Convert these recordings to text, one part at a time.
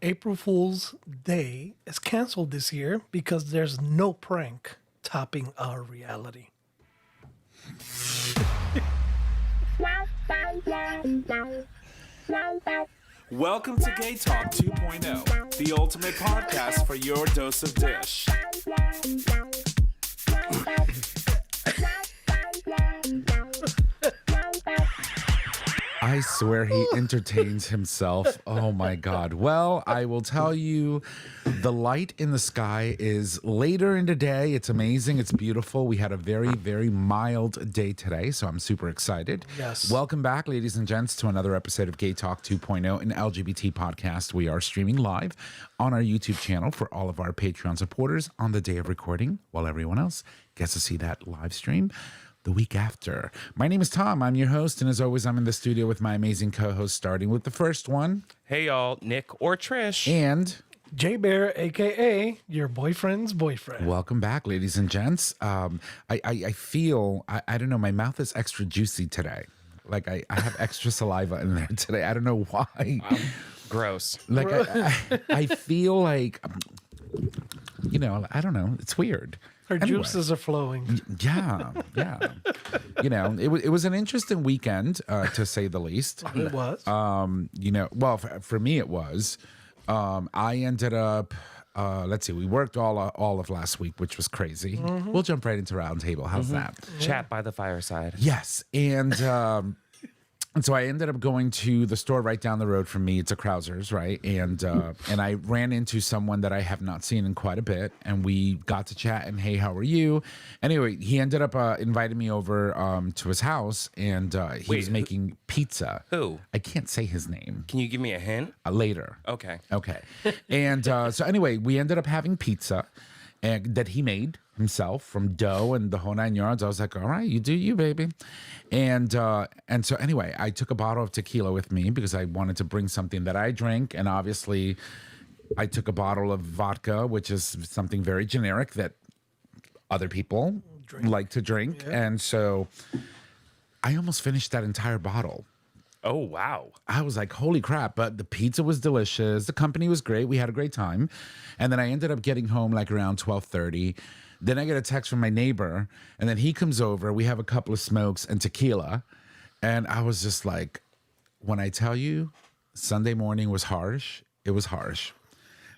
April Fool's Day is canceled this year because there's no prank topping our reality. Welcome to Gay Talk 2.0, the ultimate podcast for your dose of dish. I swear he entertains himself. Oh my God. Well, I will tell you, the light in the sky is later in the day. It's amazing. It's beautiful. We had a very, very mild day today, so I'm super excited. Yes. Welcome back, ladies and gents, to another episode of Gay Talk 2.0, an LGBT podcast. We are streaming live on our YouTube channel for all of our Patreon supporters on the day of recording, while everyone else gets to see that live stream the week after. My name is Tom. I'm your host, and as always, I'm in the studio with my amazing co-host, starting with the first one. Hey, y'all, Nick or Trish. And J-Bear, a.k.a. your boyfriend's boyfriend. welcome back, ladies and gents. I feel, I don't know, my mouth is extra juicy today. Like, I have extra saliva in there today. I don't know why. Gross. Like, I feel like, you know, I don't know. It's weird. Her Anyway. juices are flowing. Yeah. You know, it was an interesting weekend, to say the least. It was. You know, well, for me it was. I ended up, let's see, we worked all of last week, which was crazy. Mm-hmm. We'll jump right into Roundtable. How's that? Chat by the fireside. Yes. And so I ended up going to the store right down the road from me. It's a Krauser's, right? And I ran into someone that I have not seen in quite a bit, and we got to chat. And hey, how are you? Anyway, he ended up inviting me over to his house, and he was making pizza. Who? I can't say his name. Can you give me a hint? Later. Okay. And so anyway, we ended up having pizza that he made himself from dough and the whole 9 yards. I was like, all right, you do you, baby. And so anyway, I took a bottle of tequila with me because I wanted to bring something that I drink. And obviously I took a bottle of vodka, which is something very generic that other people like to drink. Yeah. And so I almost finished that entire bottle. Oh, wow. I was like, holy crap. But the pizza was delicious. The company was great. We had a great time. And then I ended up getting home like around 12:30. Then I get a text from my neighbor, and then he comes over. We have a couple of smokes and tequila. And I was just like, when I tell you Sunday morning was harsh, it was harsh.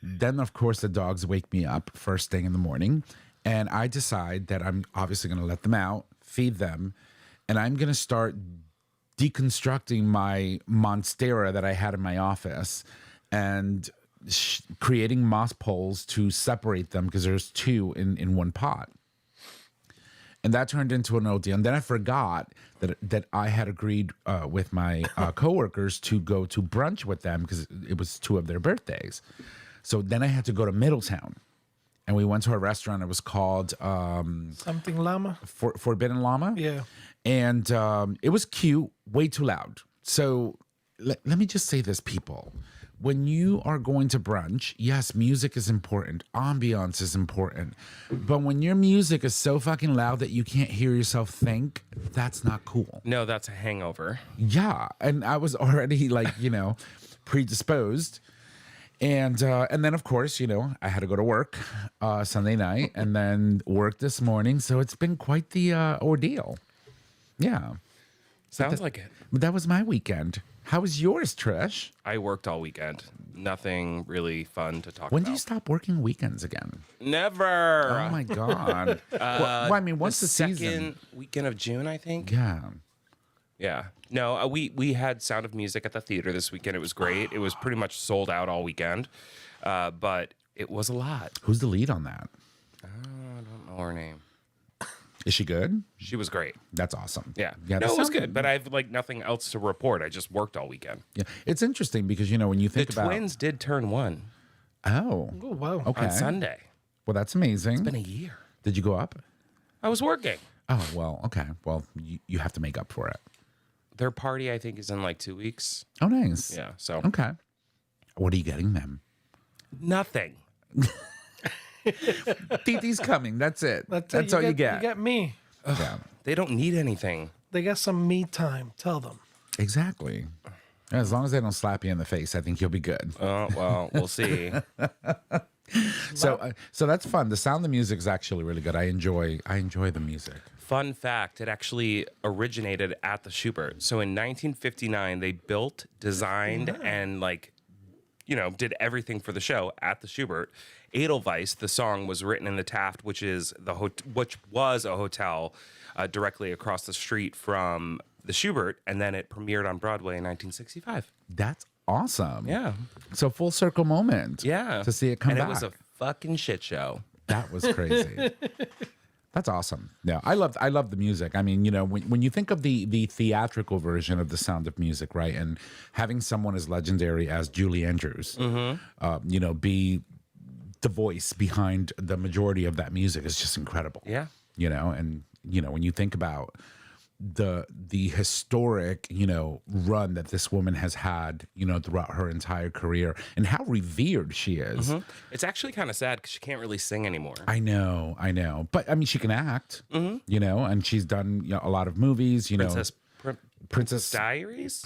Then, of course, the dogs wake me up first thing in the morning. And I decide that I'm obviously going to let them out, feed them, and I'm going to start deconstructing my monstera that I had in my office and creating moss poles to separate them because there's two in one pot. And that turned into an ordeal. And then I forgot that I had agreed with my coworkers to go to brunch with them because it was two of their birthdays. So then I had to go to Middletown. And we went to a restaurant. It was called Something Llama? Forbidden Llama. Yeah. And it was cute, way too loud. So let me just say this, people. When you are going to brunch, yes, music is important. Ambiance is important. But when your music is so fucking loud that you can't hear yourself think, that's not cool. No, that's a hangover. Yeah. And I was already like, you know, predisposed. And then, of course, you know, I had to go to work Sunday night and then work this morning. So it's been quite the ordeal. Yeah. Sounds like it. But that was my weekend. How was yours, Trish? I worked all weekend. Nothing really fun to talk When about. do you stop working weekends again? Never. Oh, my God. Well, I mean, once the second season. weekend of June, I think. Yeah. Yeah. No, we had Sound of Music at the theater this weekend. It was great. It was pretty much sold out all weekend. But it was a lot. Who's the lead on that? I don't know her name. Is she good? She was great. That's awesome. Yeah. Yeah. No, that it was sounds- good, but I have like nothing else to report. I just worked all weekend. Yeah. It's interesting because, you know, when you The think about. twins did turn one Oh. Oh, wow. Okay. on Sunday. Well, that's amazing. It's been a year. Did you go up? I was working. Oh, well, okay. Well, you have to make up for it. Their party, I think, is in like 2 weeks. Oh, nice. Yeah, so. Okay. What are you getting them? Nothing. Titi's coming. That's it. That's all you get. You got me. Yeah. They don't need anything. They got some me time. Tell them. Exactly. As long as they don't slap you in the face, I think you'll be good. Oh, well, we'll see. So that's fun. The Sound of Music is actually really good. I enjoy the music. Fun fact, it actually originated at the Schubert. So in 1959, they built, designed, and did everything for the show at the Schubert. Edelweiss, the song, was written in the Taft, which was a hotel directly across the street from the Schubert, and then it premiered on Broadway in 1965. That's awesome. Yeah. So full circle moment. Yeah. To see it come back. And it was a fucking shit show. That was crazy. That's awesome. Yeah, I love the music. I mean, when you think of the theatrical version of The Sound of Music, right, and having someone as legendary as Julie Andrews, be the voice behind the majority of that music is just incredible. Yeah. And when you think about the historic run that this woman has had throughout her entire career and how revered she is. It's actually kind of sad because she can't really sing anymore. I know, but I mean she can act, and she's done a lot of movies. Princess Diaries.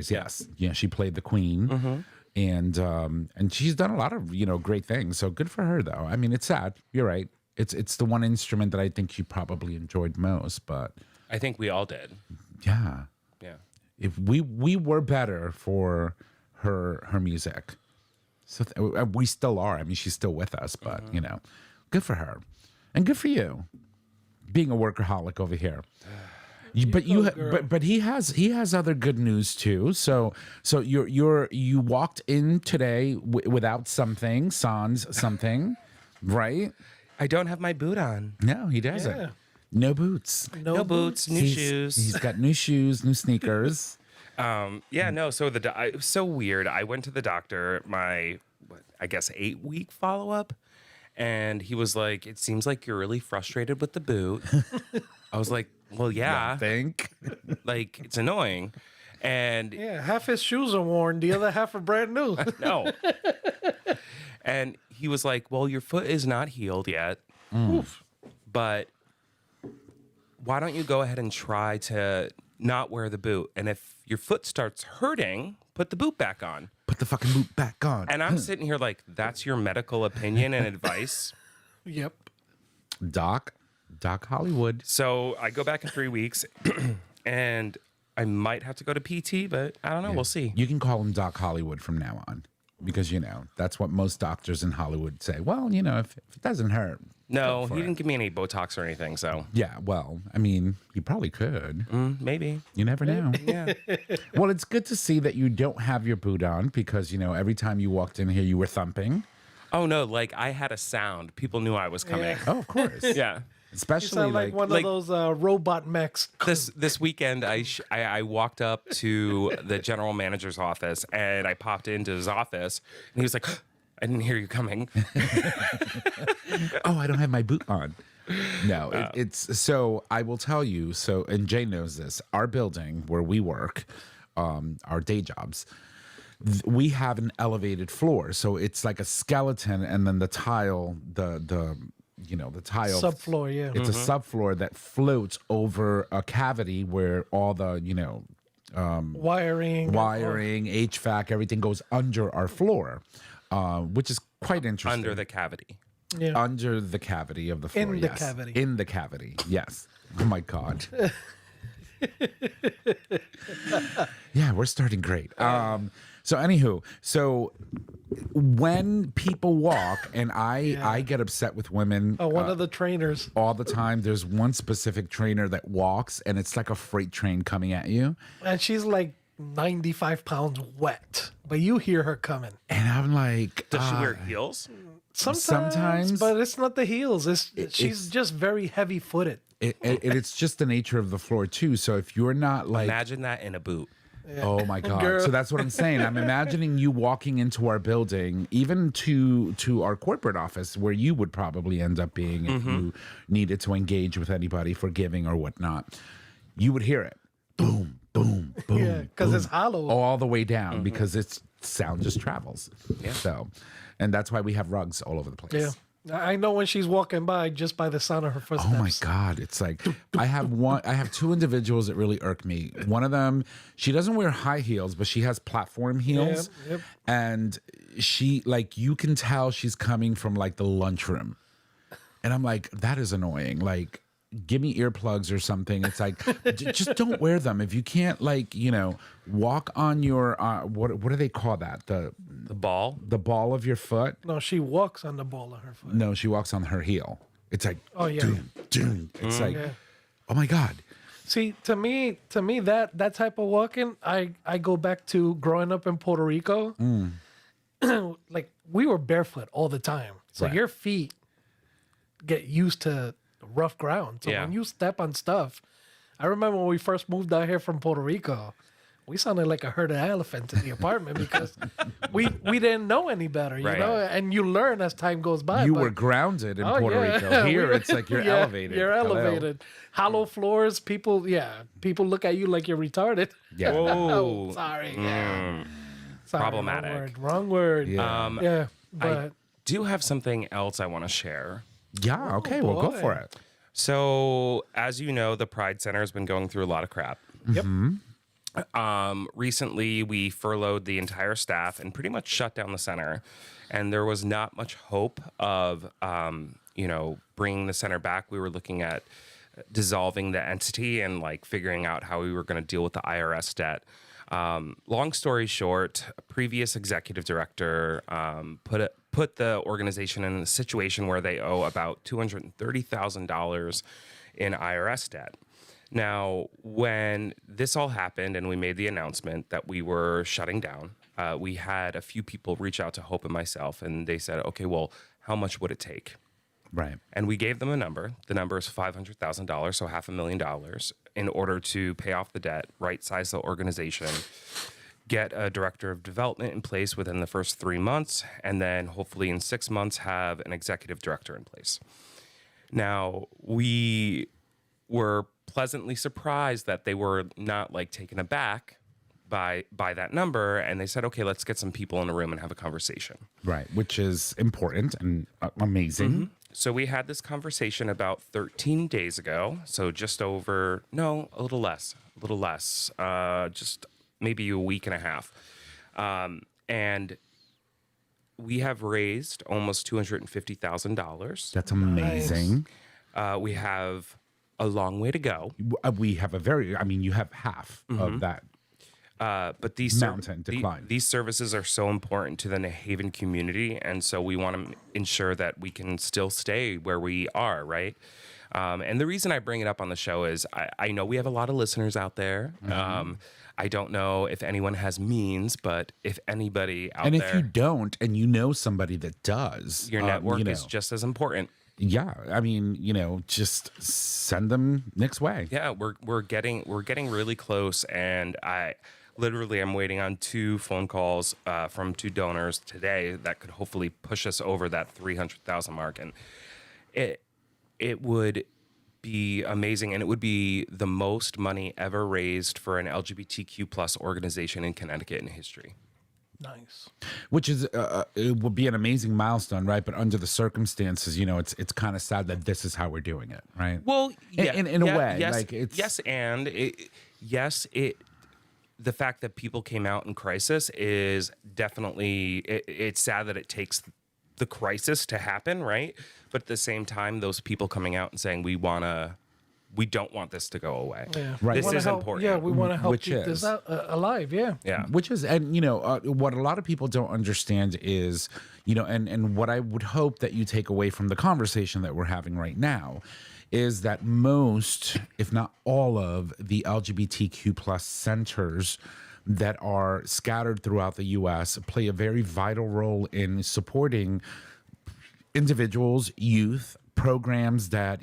Yes, yeah, she played the queen, and she's done a lot of great things. So good for her, though. I mean, it's sad. You're right. It's the one instrument that I think she probably enjoyed most, but. I think we all did. Yeah. Yeah. If we were better for her music, so we still are. I mean, she's still with us, but good for her, and good for you, being a workaholic over here. But he has other good news too. So you walked in today without something, sans something, right? I don't have my boot on. No, he doesn't. Yeah. No boots. No boots, new shoes. He's got new shoes, new sneakers. So it was so weird. I went to the doctor, my 8-week follow-up, and he was like, "It seems like you're really frustrated with the boot." I was like, "Well, yeah." I think. Like, it's annoying. And Yeah, half his shoes are worn, the other half are brand new. no. And he was like, "Well, your foot is not healed yet, but why don't you go ahead and try to not wear the boot? And if your foot starts hurting, put the boot back on." Put the fucking boot back on. And I'm sitting here like, that's your medical opinion and advice? Yep. Doc Hollywood. So I go back in 3 weeks, and I might have to go to PT, but I don't know. We'll see. You can call him Doc Hollywood from now on, because that's what most doctors in Hollywood say. Well, if it doesn't hurt. No, go for he it. didn't give me any Botox or anything, so Yeah, well, I mean, you probably could. maybe. You never know. Yeah. Well, it's good to see that you don't have your boot on, because every time you walked in here, you were thumping. Oh, no, like I had a sound. People knew I was coming. Oh, of course. Yeah. You Especially sound like one of those robot mechs. This weekend, I walked up to the general manager's office, and I popped into his office, and he was like, "I didn't hear you coming." Oh, I don't have my boot on. No, it's so I will tell you. So, and Jay knows this. Our building where we work, our day jobs, we have an elevated floor. So it's like a skeleton, and then the tile, the tile Subfloor, yeah. It's a subfloor that floats over a cavity where all the Wiring, HVAC, everything goes under our floor, which is quite interesting. Under the cavity. Yeah. Under the cavity of the floor. In the yes. cavity. In the cavity. Yes. Oh my God. Yeah, we're starting great. So anywho, when people walk, and I get upset with women. One of the trainers. All the time. There's one specific trainer that walks, and it's like a freight train coming at you. And she's like 95 pounds wet, but you hear her coming. And I'm like, Does she wear heels? Sometimes, but it's not the heels. She's just very heavy footed. it's just the nature of the floor too. So if you're not like, Imagine that in a boot. oh my God. Girl. So that's what I'm saying. I'm imagining you walking into our building, even to our corporate office, where you would probably end up being if you needed to engage with anybody for giving or whatnot. You would hear it. Boom, boom, boom. Yeah, because it's hollow. All the way down, because its sound just travels. Yeah. So, and that's why we have rugs all over the place. Yeah. I know when she's walking by just by the sound of her footsteps. Oh my God. It's like I have two individuals that really irk me. One of them, she doesn't wear high heels, but she has platform heels. Yep. And she, like, you can tell she's coming from like the lunchroom. And I'm like, that is annoying. Like, give me earplugs or something. It's like, just don't wear them. If you can't, like, walk on your, what do they call that? The ball. The ball of your foot. No, she walks on the ball of her foot. No, she walks on her heel. It's like, Oh, yeah. dun, dun. It's like, Yeah. oh my God. See, to me, that type of walking, I go back to growing up in Puerto Rico. Like, we were barefoot all the time, so Right. your feet get used to rough ground. So Yeah. when you step on stuff, I remember when we first moved out here from Puerto Rico, we sounded like a herd of elephants in the apartment because we didn't know any better, Right. And you learn as time goes by. You but- were grounded in Oh, Puerto yeah. Rico. We Here, were- it's like you're yeah, elevated. You're Hello. elevated. Hollow floors. People look at you like you're retarded. Yeah. Whoa. Sorry. Yeah. Sorry, Problematic. Wrong word. Yeah. Yeah. I But do have something else I want to share. Yeah. Okay. Well, go boy. for it. So, as you know, the Pride Center has been going through a lot of crap. yep. Recently, we furloughed the entire staff and pretty much shut down the center. And there was not much hope of, bringing the center back. We were looking at dissolving the entity and like figuring out how we were going to deal with the IRS debt. Long story short, a previous executive director put the organization in a situation where they owe about $230,000 in IRS debt. Now, when this all happened and we made the announcement that we were shutting down, we had a few people reach out to Hope and myself, and they said, okay, well, how much would it take? Right. And we gave them a number. The number is $500,000, so $500,000, in order to pay off the debt, right-size the organization, get a director of development in place within the first 3 months, and then hopefully in 6 months have an executive director in place. Now, we were pleasantly surprised that they were not like taken aback by that number, and they said, okay, let's get some people in a room and have a conversation. Right. Which is important and amazing. So we had this conversation about 13 days ago. So just over, no, a little less, just maybe a week and a half. And we have raised almost $250,000. That's amazing. We have a long way to go. We have you have half of that. But these Mountain decline. these services are so important to the New Haven community, and so we want to ensure that we can still stay where we are, right? And the reason I bring it up on the show is I know we have a lot of listeners out there. I don't know if anyone has means, but if anybody out And there, if you don't, and you know somebody that does, your network you know, is just as important. yeah. I mean, just send them Nick's way. Yeah, we're getting really close, and I'm waiting on 2 phone calls from 2 donors today that could hopefully push us over that 300,000 mark, and it would be amazing, and it would be the most money ever raised for an LGBTQ plus organization in Connecticut in history. Nice. Which is it would be an amazing milestone, right? But under the circumstances, it's kind of sad that this is how we're doing it, right? Well, yeah, in a way, yes, like it's yes, and the fact that people came out in crisis is definitely it's sad that it takes the crisis to happen, right? But at the same time, those people coming out and saying we don't want this to go away. Yeah. Right. This Wanna is help- important. Yeah, we want to help Which keep this is. out, alive. Yeah. Yeah. Which is, and what a lot of people don't understand is, and what I would hope that you take away from the conversation that we're having right now is that most, if not all of the LGBTQ plus centers that are scattered throughout the U.S. play a very vital role in supporting individuals, youth, programs that,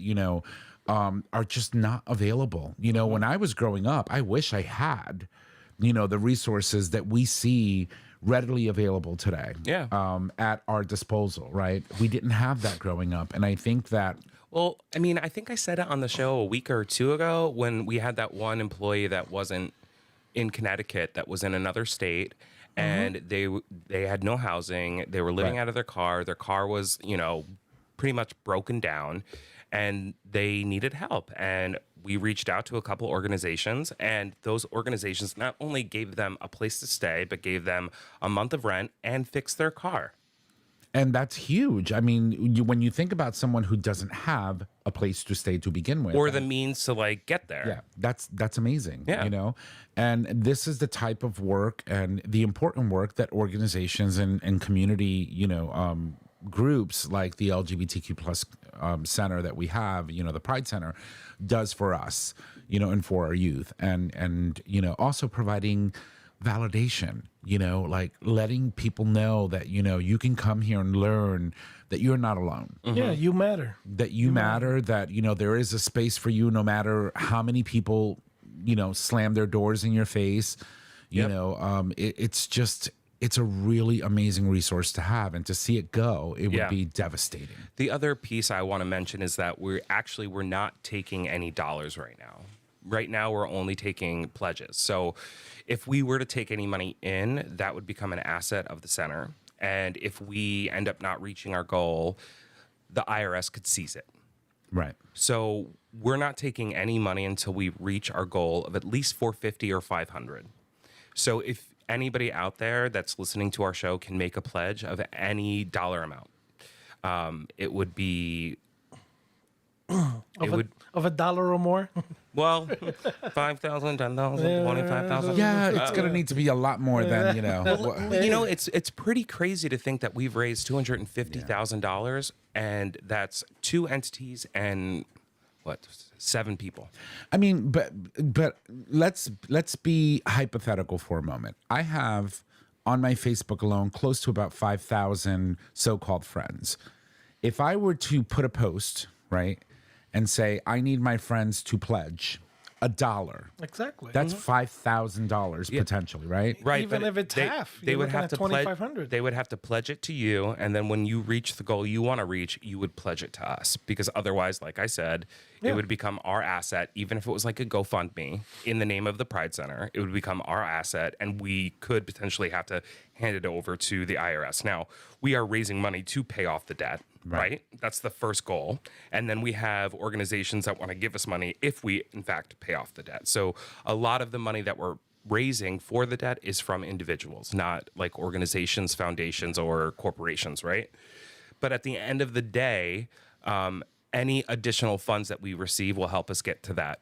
are just not available. When I was growing up, I wish I had, the resources that we see readily available today. Yeah. At our disposal, right? We didn't have that growing up. And I think that Well, I mean, I think I said it on the show a week or 2 ago when we had that one employee that wasn't in Connecticut, that was in another state, and they had no housing. They were living Right. out of their car. Their car was, pretty much broken down, and they needed help. And we reached out to a couple organizations, and those organizations not only gave them a place to stay, but gave them a month of rent and fixed their car. And that's huge. I mean, when you think about someone who doesn't have a place to stay to begin with, Or the means to like get there. yeah, that's amazing. Yeah. You know, and this is the type of work and the important work that organizations and community, groups like the LGBTQ plus center that we have, the Pride Center, does for us, and for our youth, and also providing validation, like letting people know that you can come here and learn that you're not alone. Yeah, you matter. That you matter, that there is a space for you no matter how many people slam their doors in your face. It's a really amazing resource to have, and to see it go, it would be devastating. The other piece I want to mention is that we're not taking any dollars right now. Right now, we're only taking pledges. So if we were to take any money in, that would become an asset of the center. And if we end up not reaching our goal, the IRS could seize it. Right. So we're not taking any money until we reach our goal of at least 450 or 500. So if anybody out there that's listening to our show can make a pledge of any dollar amount, it would be... Of $1 or more. Well, 5,000, 10,000, 25,000. Yeah, it's gonna need to be a lot more than It's pretty crazy to think that we've raised $250,000, and that's 2 entities and 7 people. I mean, but let's be hypothetical for a moment. I have on my Facebook alone close to about 5,000 so-called friends. If I were to put a post, right, and say I need my friends to pledge $1, Exactly. that's $5,000 potentially, right? Right, Even but if it's half, they you're would looking have at to pledge. 2,500. They would have to pledge it to you, and then when you reach the goal you want to reach, you would pledge it to us. Because otherwise, like I said, it would become our asset. Even if it was like a GoFundMe in the name of the Pride Center, it would become our asset, and we could potentially have to hand it over to the IRS. Now, we are raising money to pay off the debt. Right. That's the first goal. And then we have organizations that want to give us money if we, in fact, pay off the debt. So a lot of the money that we're raising for the debt is from individuals, not like organizations, foundations, or corporations, right? But at the end of the day, any additional funds that we receive will help us get to that,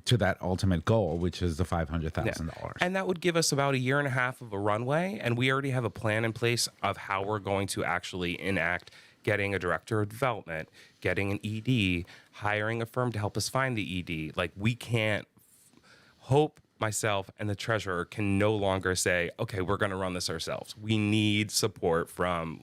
To that ultimate goal, which is the $500,000. And that would give us about 1.5 years of a runway. And we already have a plan in place of how we're going to actually enact getting a director of development, getting an ED, hiring a firm to help us find the ED. Like, we can't hope myself and the treasurer can no longer say, okay, we're going to run this ourselves. We need support from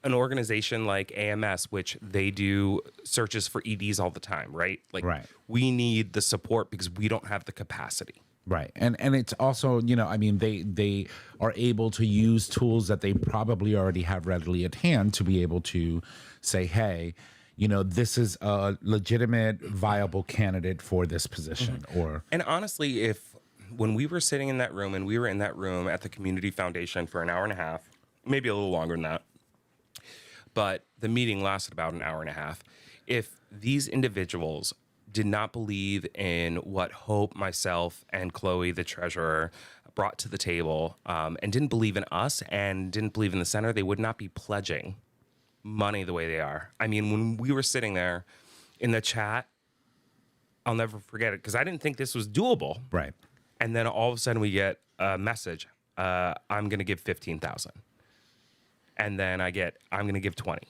an organization like AMS, which they do searches for EDs all the time, right? Like, we need the support because we don't have the capacity. Right. And it's also, they are able to use tools that they probably already have readily at hand to be able to say, hey, this is a legitimate, viable candidate for this position. And honestly, when we were sitting in that room, and we were in that room at the Community Foundation for 1.5 hours, maybe a little longer than that, but the meeting lasted about 1.5 hours. If these individuals did not believe in what Hope, myself, and Chloe, the treasurer, brought to the table, and didn't believe in us and didn't believe in the center, they would not be pledging money the way they are. I mean, when we were sitting there in the chat, I'll never forget it, because I didn't think this was doable. Right. And then all of a sudden we get a message, I'm going to give 15,000. And then I'm going to give 20.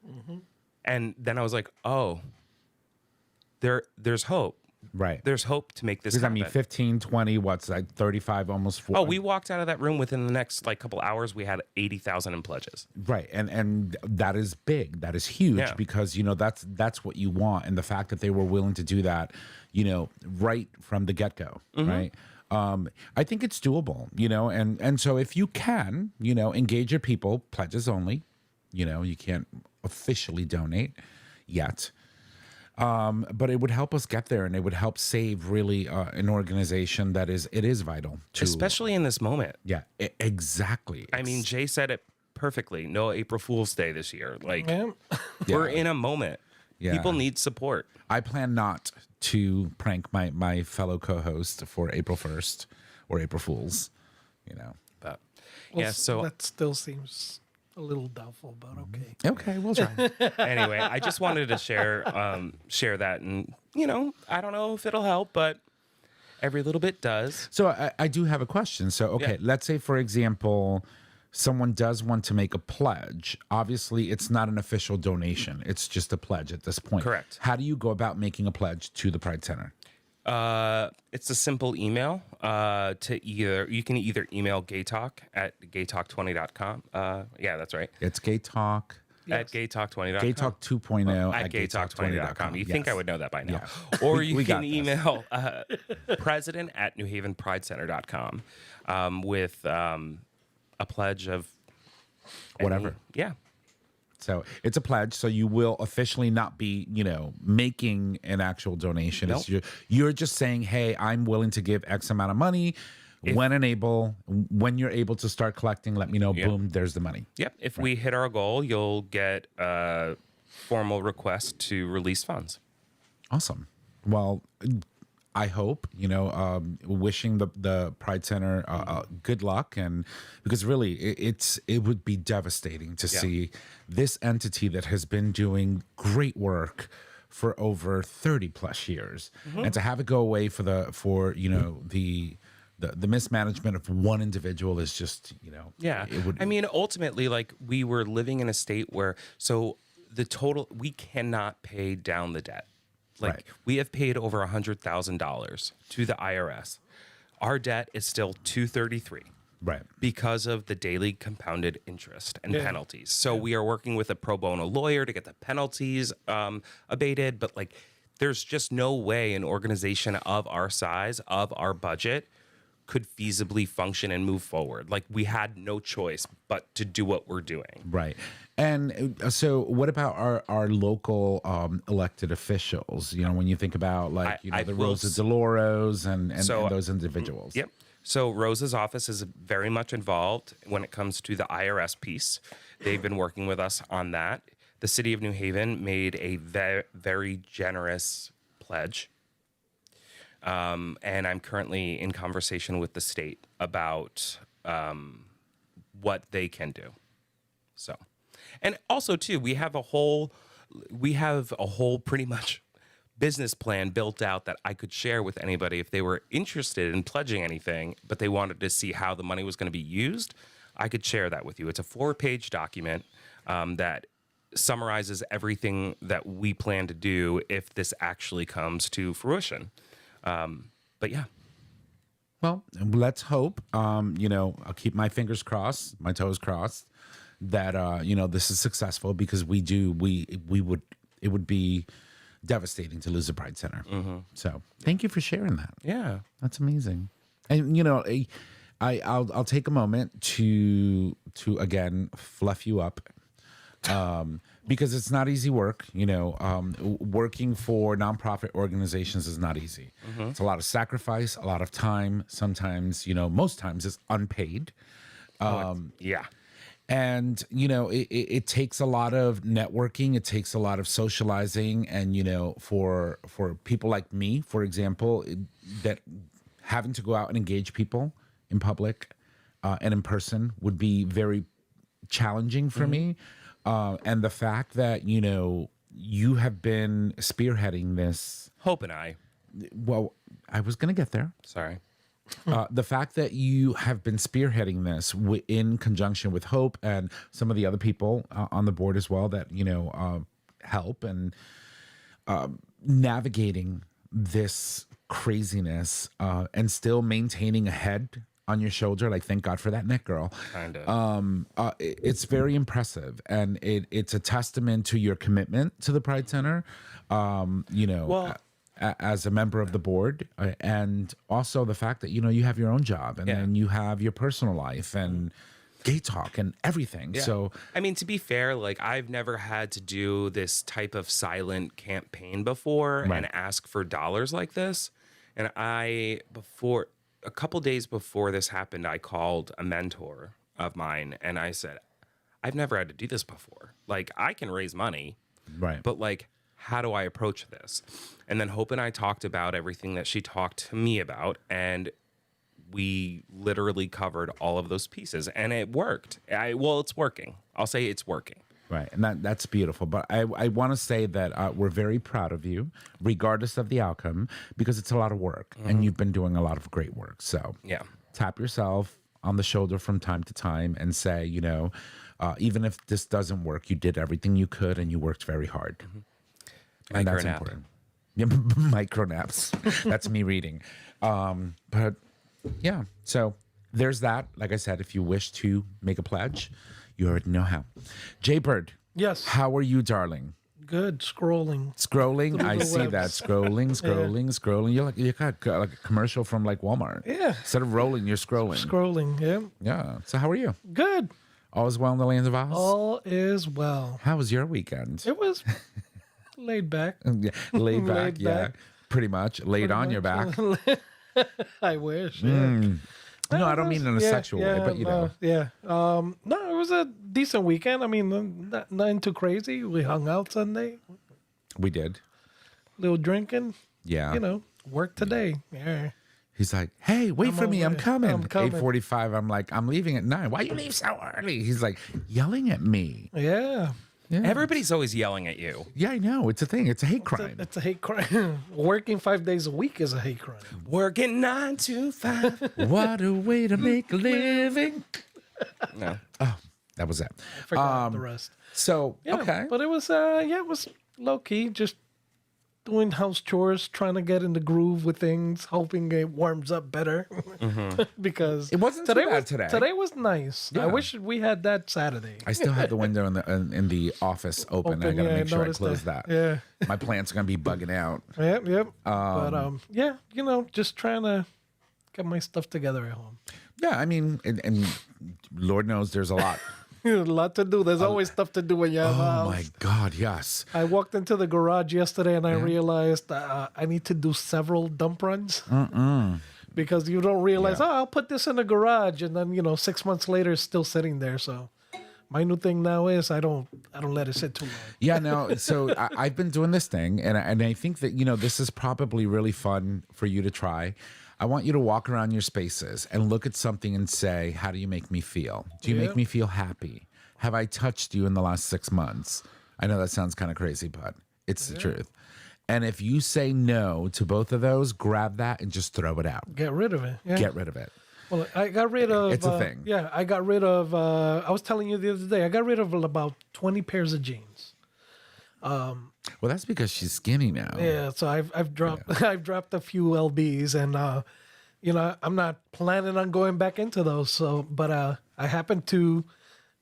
Mm-hmm. And then I was like, oh, there's hope. Right. There's hope to make this Because, happen. 15, 20, what's like 35, almost 40. Oh, we walked out of that room within the next couple hours. We had 80,000 in pledges. Right. And that is big. That is huge because, that's what you want. And the fact that they were willing to do that, right from the get-go, right? I think it's doable, and so if you can, engage your people, pledges only, you can't officially donate yet. But it would help us get there, and it would help save really an organization that is vital to, especially in this moment. Yeah, exactly. I mean, Jay said it perfectly. No April Fool's Day this year. Like, Yeah. we're in a moment. Yeah. People need support. I plan not to prank my fellow co-host for April 1st or April Fools, you know. But Well, yeah, so that still seems a little doubtful, but okay. Okay, we'll try. anyway, I just wanted to share that, and I don't know if it'll help, but every little bit does. So I do have a question. So, okay, Yeah. let's say, for example, someone does want to make a pledge. Obviously, it's not an official donation. It's just a pledge at this point. Correct. How do you go about making a pledge to the Pride Center? It's a simple email. You can either email gaytalk@gaytalk20.com. Yeah, that's right. It's Gay Talk, At gaytalk20.com. Gay Talk 2.0 at gaytalk20.com. You think I would know that by now. Yeah. Or We you got can this. email president@newhavenpridecenter.com with a pledge of Whatever. Yeah. So it's a pledge. So you will officially not be, making an actual donation. It's you're just saying, hey, I'm willing to give X amount of money. When you're able to start collecting, let me know. Yeah. Boom, there's the money. Yep. If we hit our goal, you'll get a formal request to release funds. Awesome. Well, I hope, wishing the Pride Center good luck, and because really it would be devastating to see this entity that has been doing great work for over 30 plus years, and to have it go away for the mismanagement of one individual is just, Yeah. it would. I mean, ultimately, like, we were living in a state where, we cannot pay down the debt. Like, Right. we have paid over $100,000 to the IRS. Our debt is still $233 right. because of the daily compounded interest and Yeah. penalties. So we are working with a pro bono lawyer to get the penalties abated. But, like, there's just no way an organization of our size, of our budget, could feasibly function and move forward. Like, we had no choice but to do what we're doing. Right. And so what about our local elected officials? When you think about I the will Rosa DeLauros and So, those individuals. Yep. So Rosa's office is very much involved when it comes to the IRS piece. They've been working with us on that. The city of New Haven made a very generous pledge. And I'm currently in conversation with the state about what they can do. So, and also too, we have a whole pretty much business plan built out that I could share with anybody if they were interested in pledging anything, but they wanted to see how the money was going to be used. I could share that with you. It's a 4-page document that summarizes everything that we plan to do if this actually comes to fruition. But yeah. Well, let's hope. I'll keep my fingers crossed, my toes crossed, that this is successful, because it would be devastating to lose the Pride Center. So thank you for sharing that. Yeah. That's amazing. And I'll take a moment to again fluff you up. Because it's not easy work, working for nonprofit organizations is not easy. It's a lot of sacrifice, a lot of time. Sometimes, most times it's unpaid. Yeah. And, it takes a lot of networking. It takes a lot of socializing. And, for people like me, for example, that having to go out and engage people in public and in person would be very challenging for me. And the fact that, you have been spearheading this. Hope and I. Well, I was going to get there. Sorry. The fact that you have been spearheading this in conjunction with Hope and some of the other people on the board as well that, help and navigating this craziness and still maintaining a head on your shoulder, like, thank God for that neck, girl. Kind of. It's very impressive, and it's a testament to your commitment to the Pride Center. As a member of the board, and also the fact that you have your own job, and then you have your personal life and gay talk and everything. Yeah. So, I mean, to be fair, like, I've never had to do this type of silent campaign before and ask for dollars like this. And a couple days before this happened, I called a mentor of mine and I said, I've never had to do this before. Like, I can raise money, Right. but like, how do I approach this? And then Hope and I talked about everything that she talked to me about, and we literally covered all of those pieces, and it worked. Well, it's working. I'll say it's working. Right. And that's beautiful. But I want to say that we're very proud of you, regardless of the outcome, because it's a lot of work and you've been doing a lot of great work. So Yeah. tap yourself on the shoulder from time to time and say, even if this doesn't work, you did everything you could and you worked very hard. And that's Micronap. important. Yeah, micro naps. That's me reading. But yeah, so there's that. Like I said, if you wish to make a pledge, you already know how. Jaybird. Yes. How are you, darling? Good. Scrolling. Scrolling. Through I the see that. webs. Scrolling. You got like a commercial from like Walmart. Yeah. Instead of rolling, you're scrolling. Scrolling. Yeah. Yeah. So how are you? Good. All is well in the land of Oz? All is well. How was your weekend? It was laid back. Yeah, laid back. Laid Yeah. back. Pretty much. Laid on your back. I wish. Yeah. No, I don't mean in a sexual way, but you know. Yeah. No, it was a decent weekend. I mean, nothing too crazy. We hung out Sunday, We did. little drinking. Yeah. Work today. Yeah. He's like, hey, wait for on me. I'm way. coming. I'm coming. 8:45. I'm like, I'm leaving at 9. Why you leave so early? He's like, yelling at me. Yeah. Yeah. Everybody's always yelling at you. Yeah, I know. It's a thing. It's a hate crime. It's a hate crime. Working 5 days a week is a hate crime. Working 9 to 5. What a way to make a living. No. Oh, that was it. Forgot the rest. So, Yeah, okay. but it was it was low key, just doing house chores, trying to get in the groove with things, hoping it warms up better. Because It wasn't too bad today. Today was nice. Yeah. I wish we had that Saturday. I still have the window in the office open. I got to make sure I noticed close that. Yeah. My plants are going to be bugging out. Yep. But yeah, just trying to get my stuff together at home. Yeah, I mean, and Lord knows there's a lot. A lot to do. There's always stuff to do when you have a Oh, house. my God, yes. I walked into the garage yesterday and I realized I need to do several dump runs. Because you don't realize, I'll put this in the garage, and then 6 months later it's still sitting there. So my new thing now is I don't let it sit too long. Yeah, no. So I've been doing this thing, and I think that this is probably really fun for you to try. I want you to walk around your spaces and look at something and say, "How do you make me feel? Do you make me feel happy? Have I touched you in the last 6 months?" I know that sounds kind of crazy, but it's the truth. And if you say no to both of those, grab that and just throw it out. Get rid of it. Yeah. Get rid of it. Well, I got rid of. It's a thing. Yeah, I got rid of. I was telling you the other day, I got rid of about 20 pairs of jeans. Well, that's because she's skinny now. Yeah, so I've dropped I've dropped a few lbs, and I'm not planning on going back into those. So, but I happen to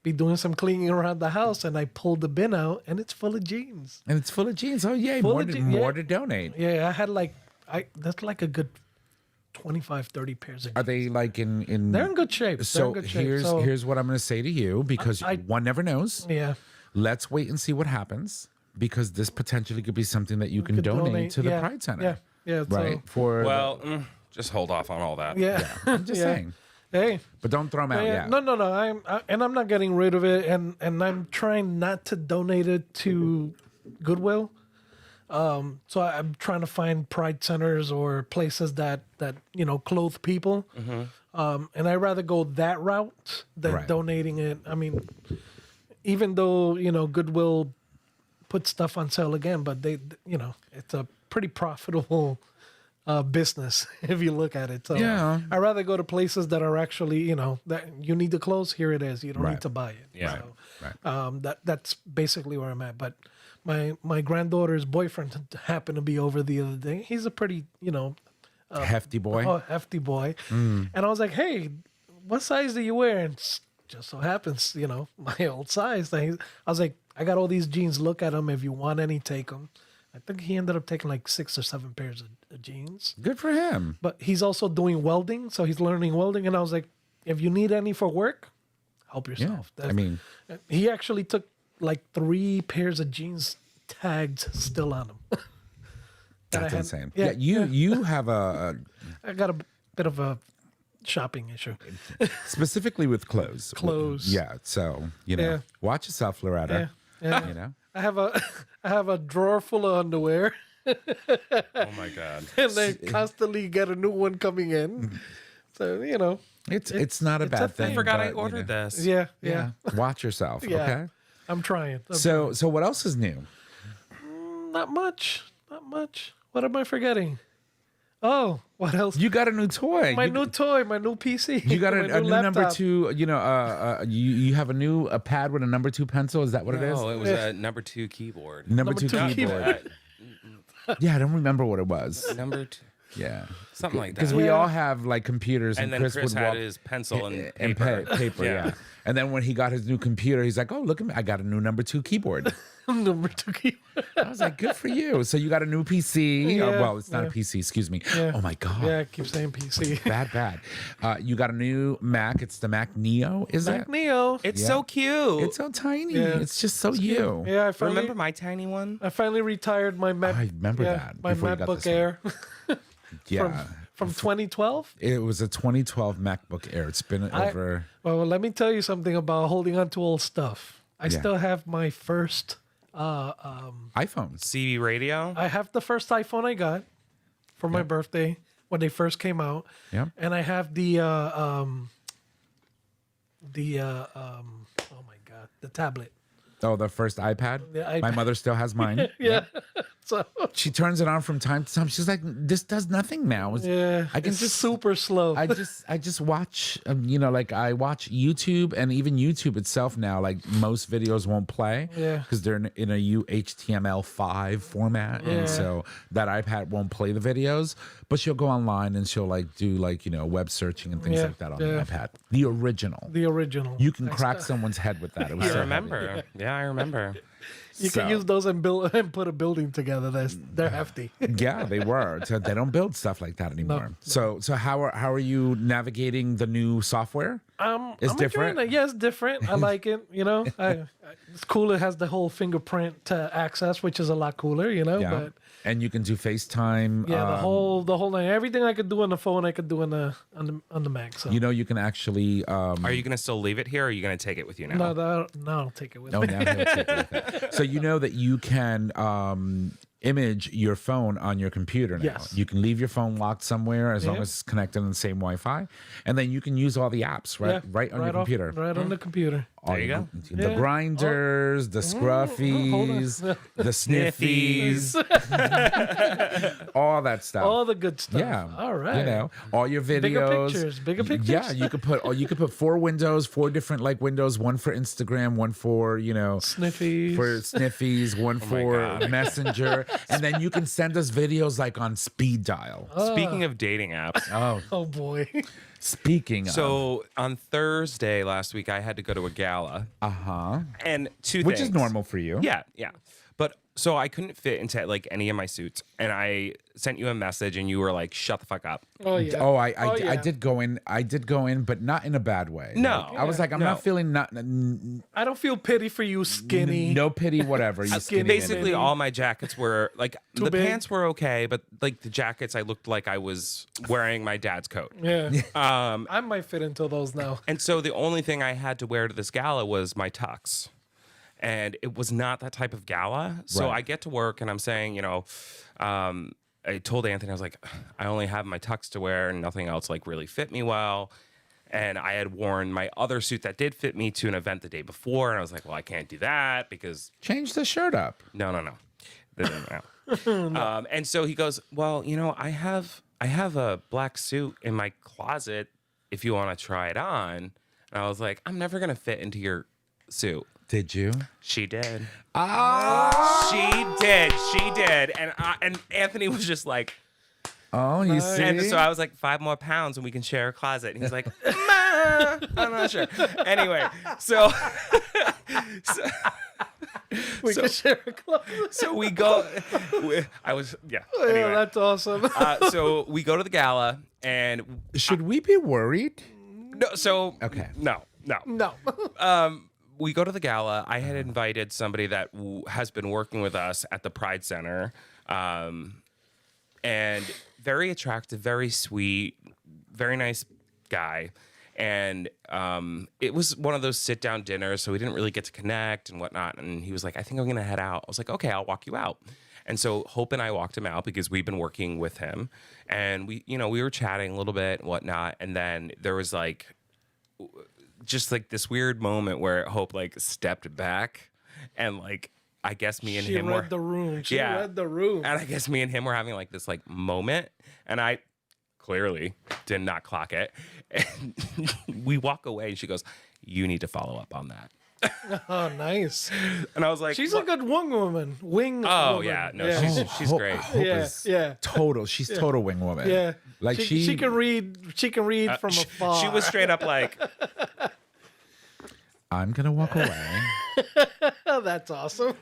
be doing some cleaning around the house, and I pulled the bin out, and it's full of jeans. And it's full of jeans. Oh, yay. Full More, of to, jeans, more yeah. to donate. Yeah, I had that's like a good 25, 30 pairs of jeans. Are they like in They're in good shape. They're So in good shape. here's what I'm going to say to you, because one never knows. Yeah. Let's wait and see what happens, because this potentially could be something that you can could donate to the yeah, Pride Center. Yeah. Yeah. Right? So, For Well, just hold off on all that. yeah. I'm just saying. Hey. But don't throw them out Yeah, yet. no. I'm not getting rid of it, and I'm trying not to donate it to Goodwill. So I'm trying to find Pride centers or places that clothe people. And I'd rather go that route than Right. donating it. I mean, even though Goodwill put stuff on sale again, but they it's a pretty profitable business if you look at it. So Yeah. I'd rather go to places that are actually that you need the clothes. Here it is. You don't Right. need to buy it. Yeah. So, that's basically where I'm at. But my granddaughter's boyfriend happened to be over the other day. He's a pretty Hefty boy. hefty boy, and I was like, hey, what size do you wear? And just so happens, my old size. I was like, I got all these jeans. Look at them. If you want any, take them. I think he ended up taking like 6 or 7 pairs of jeans. Good for him. But he's also doing welding, so he's learning welding. And I was like, if you need any for work, help yourself. I mean, He actually took like 3 pairs of jeans tagged still on him. that's insane. yeah, you have a I got a bit of a shopping issue. Specifically with clothes. Clothes. Yeah. So, Yeah. watch yourself, Loretta. Yeah. You know? I have a drawer full of underwear, Oh my god. and they constantly get a new one coming in. So It's not a it's a bad thing. thing. I forgot I but, ordered this. yeah. Watch yourself. Yeah. Okay. I'm trying. So what else is new? Not much. What am I forgetting? Oh, what else? You got a new toy. My you, new toy, my new PC. You got my a new number laptop. 2. You have a pad with a number 2 pencil. Is that what it is? No, it was a number 2 keyboard. Number Number 2 2 keyboard. Yeah, I don't remember what it was. Number 2. Yeah. Something like that. Because we all have like computers, And then Chris would had walk his pencil and and paper. paper. Yeah. And then when he got his new computer, he's like, "Oh, look at me! I got a new number 2 keyboard." number 2 keyboard. I was like, "Good for you!" So you got a new PC. Yeah, Well, it's not yeah. a PC. Excuse me. Yeah. Oh my god. Yeah, I keep saying PC. Bad. You got a new Mac. It's the Mac Neo. Is Mac it? Neo. It's Yeah. so cute. It's so tiny. Yeah. It's just so you. Yeah, I finally Remember my tiny one? retired my Mac. I remember that My before you got MacBook this one. Air Yeah. from 2012. It was a 2012 MacBook Air. It's been over. Well, let me tell you something about holding on to old stuff. I Yeah. still have my first. iPhones. CB radio? I have the first iPhone I got for my birthday when they first came out. Yep. And I have oh my god, the tablet. Oh, the first iPad. The My iPad. mother still has mine. Yeah. So She turns it on from time to time. She's like, "This does nothing now." yeah, I can it's just super slow. I just watch, like I watch YouTube, and even YouTube itself now, like most videos won't play, Yeah. because they're in a HTML5 format, Yeah. and so that iPad won't play the videos. But she'll go online and she'll do web searching and things Yeah, like that on the yeah. iPad. The original. the original. You can crack someone's head with that. It was I so remember. Yeah, I remember. You So- can use those and put a building together. They're hefty. Yeah, they were. So they don't build stuff like that anymore. So how are you navigating the new software? It's I'm enjoying different? it. Yeah, it's different. I like it. It's cool. It has the whole fingerprint access, which is a lot cooler. Yeah. But And you can do FaceTime. yeah, the whole thing. Everything I could do on the phone, I could do on the Mac. So you can actually. Are you going to still leave it here or are you going to take it with you now? no, I'll take it with Oh, me. now he'll take it with it. So you know that you can image your phone on your computer now. Yes. You can leave your phone locked somewhere as long Yeah. as it's connected on the same Wi-Fi, and then you can use all the apps right on your computer. Right on the computer. There you go. The Yeah. grinders, the scruffies, the sniffies, all that stuff. All the good stuff. Yeah. All right. All your videos. Bigger pictures. Yeah, you could put 4 windows, 4 different windows, one for Instagram, one for, Sniffies. for sniffies, one for God. Messenger, and then you can send us videos on speed dial. Speaking of dating apps, Oh boy. Speaking of, so on Thursday last week, I had to go to a gala. And two which things. is normal for you. Yeah. But so I couldn't fit into any of my suits. And I sent you a message and you were like, shut the fuck up. Oh yeah. Oh, I yeah. did go in. I did go in, but not in a bad way. No. I was like, I'm No. not feeling I don't feel pity for you, skinny. no pity, whatever. You skinny. Basically, all my jackets were the big. pants were okay, but the jackets, I looked like I was wearing my dad's coat. Yeah. I might fit into those now. And so the only thing I had to wear to this gala was my tux. And it was not that type of gala. So Right. I get to work and I'm saying, I told Anthony, I was like, I only have my tux to wear and nothing else really fit me well. And I had worn my other suit that did fit me to an event the day before. And I was like, well, I can't do that because Change the shirt up. no. And so he goes, well, I have a black suit in my closet if you want to try it on. And I was like, I'm never going to fit into your suit. Did you? She did. Oh, She did. And Anthony was just like, oh, you see. and so I was like, 5 more pounds and we can share a closet. And he's like, "Ma, I'm not sure. Anyway, so We can share a clothes. so we go. Yeah, Anyway, that's awesome. so we go to the gala and Should we be worried? no. So Okay. no. No. We go to the gala. I had invited somebody that has been working with us at the Pride Center, and very attractive, very sweet, very nice guy. And it was one of those sit down dinners, so we didn't really get to connect and whatnot. And he was like, I think I'm going to head out. I was like, okay, I'll walk you out. And so Hope and I walked him out because we've been working with him. And we were chatting a little bit and whatnot. And then there was like, just like this weird moment where Hope like stepped back and like, I guess me and him read the room. She read the room. And I guess me and him were having like this like moment. And I clearly did not clock it. And we walk away and she goes, you need to follow up on that. Oh, nice. And I was like, she's a good wing woman. Oh, woman. yeah. No, she's great. Hope is total. She's total wing woman. Yeah. Like she can read. She can read from afar. She was straight up like, I'm gonna walk away. Oh, that's awesome.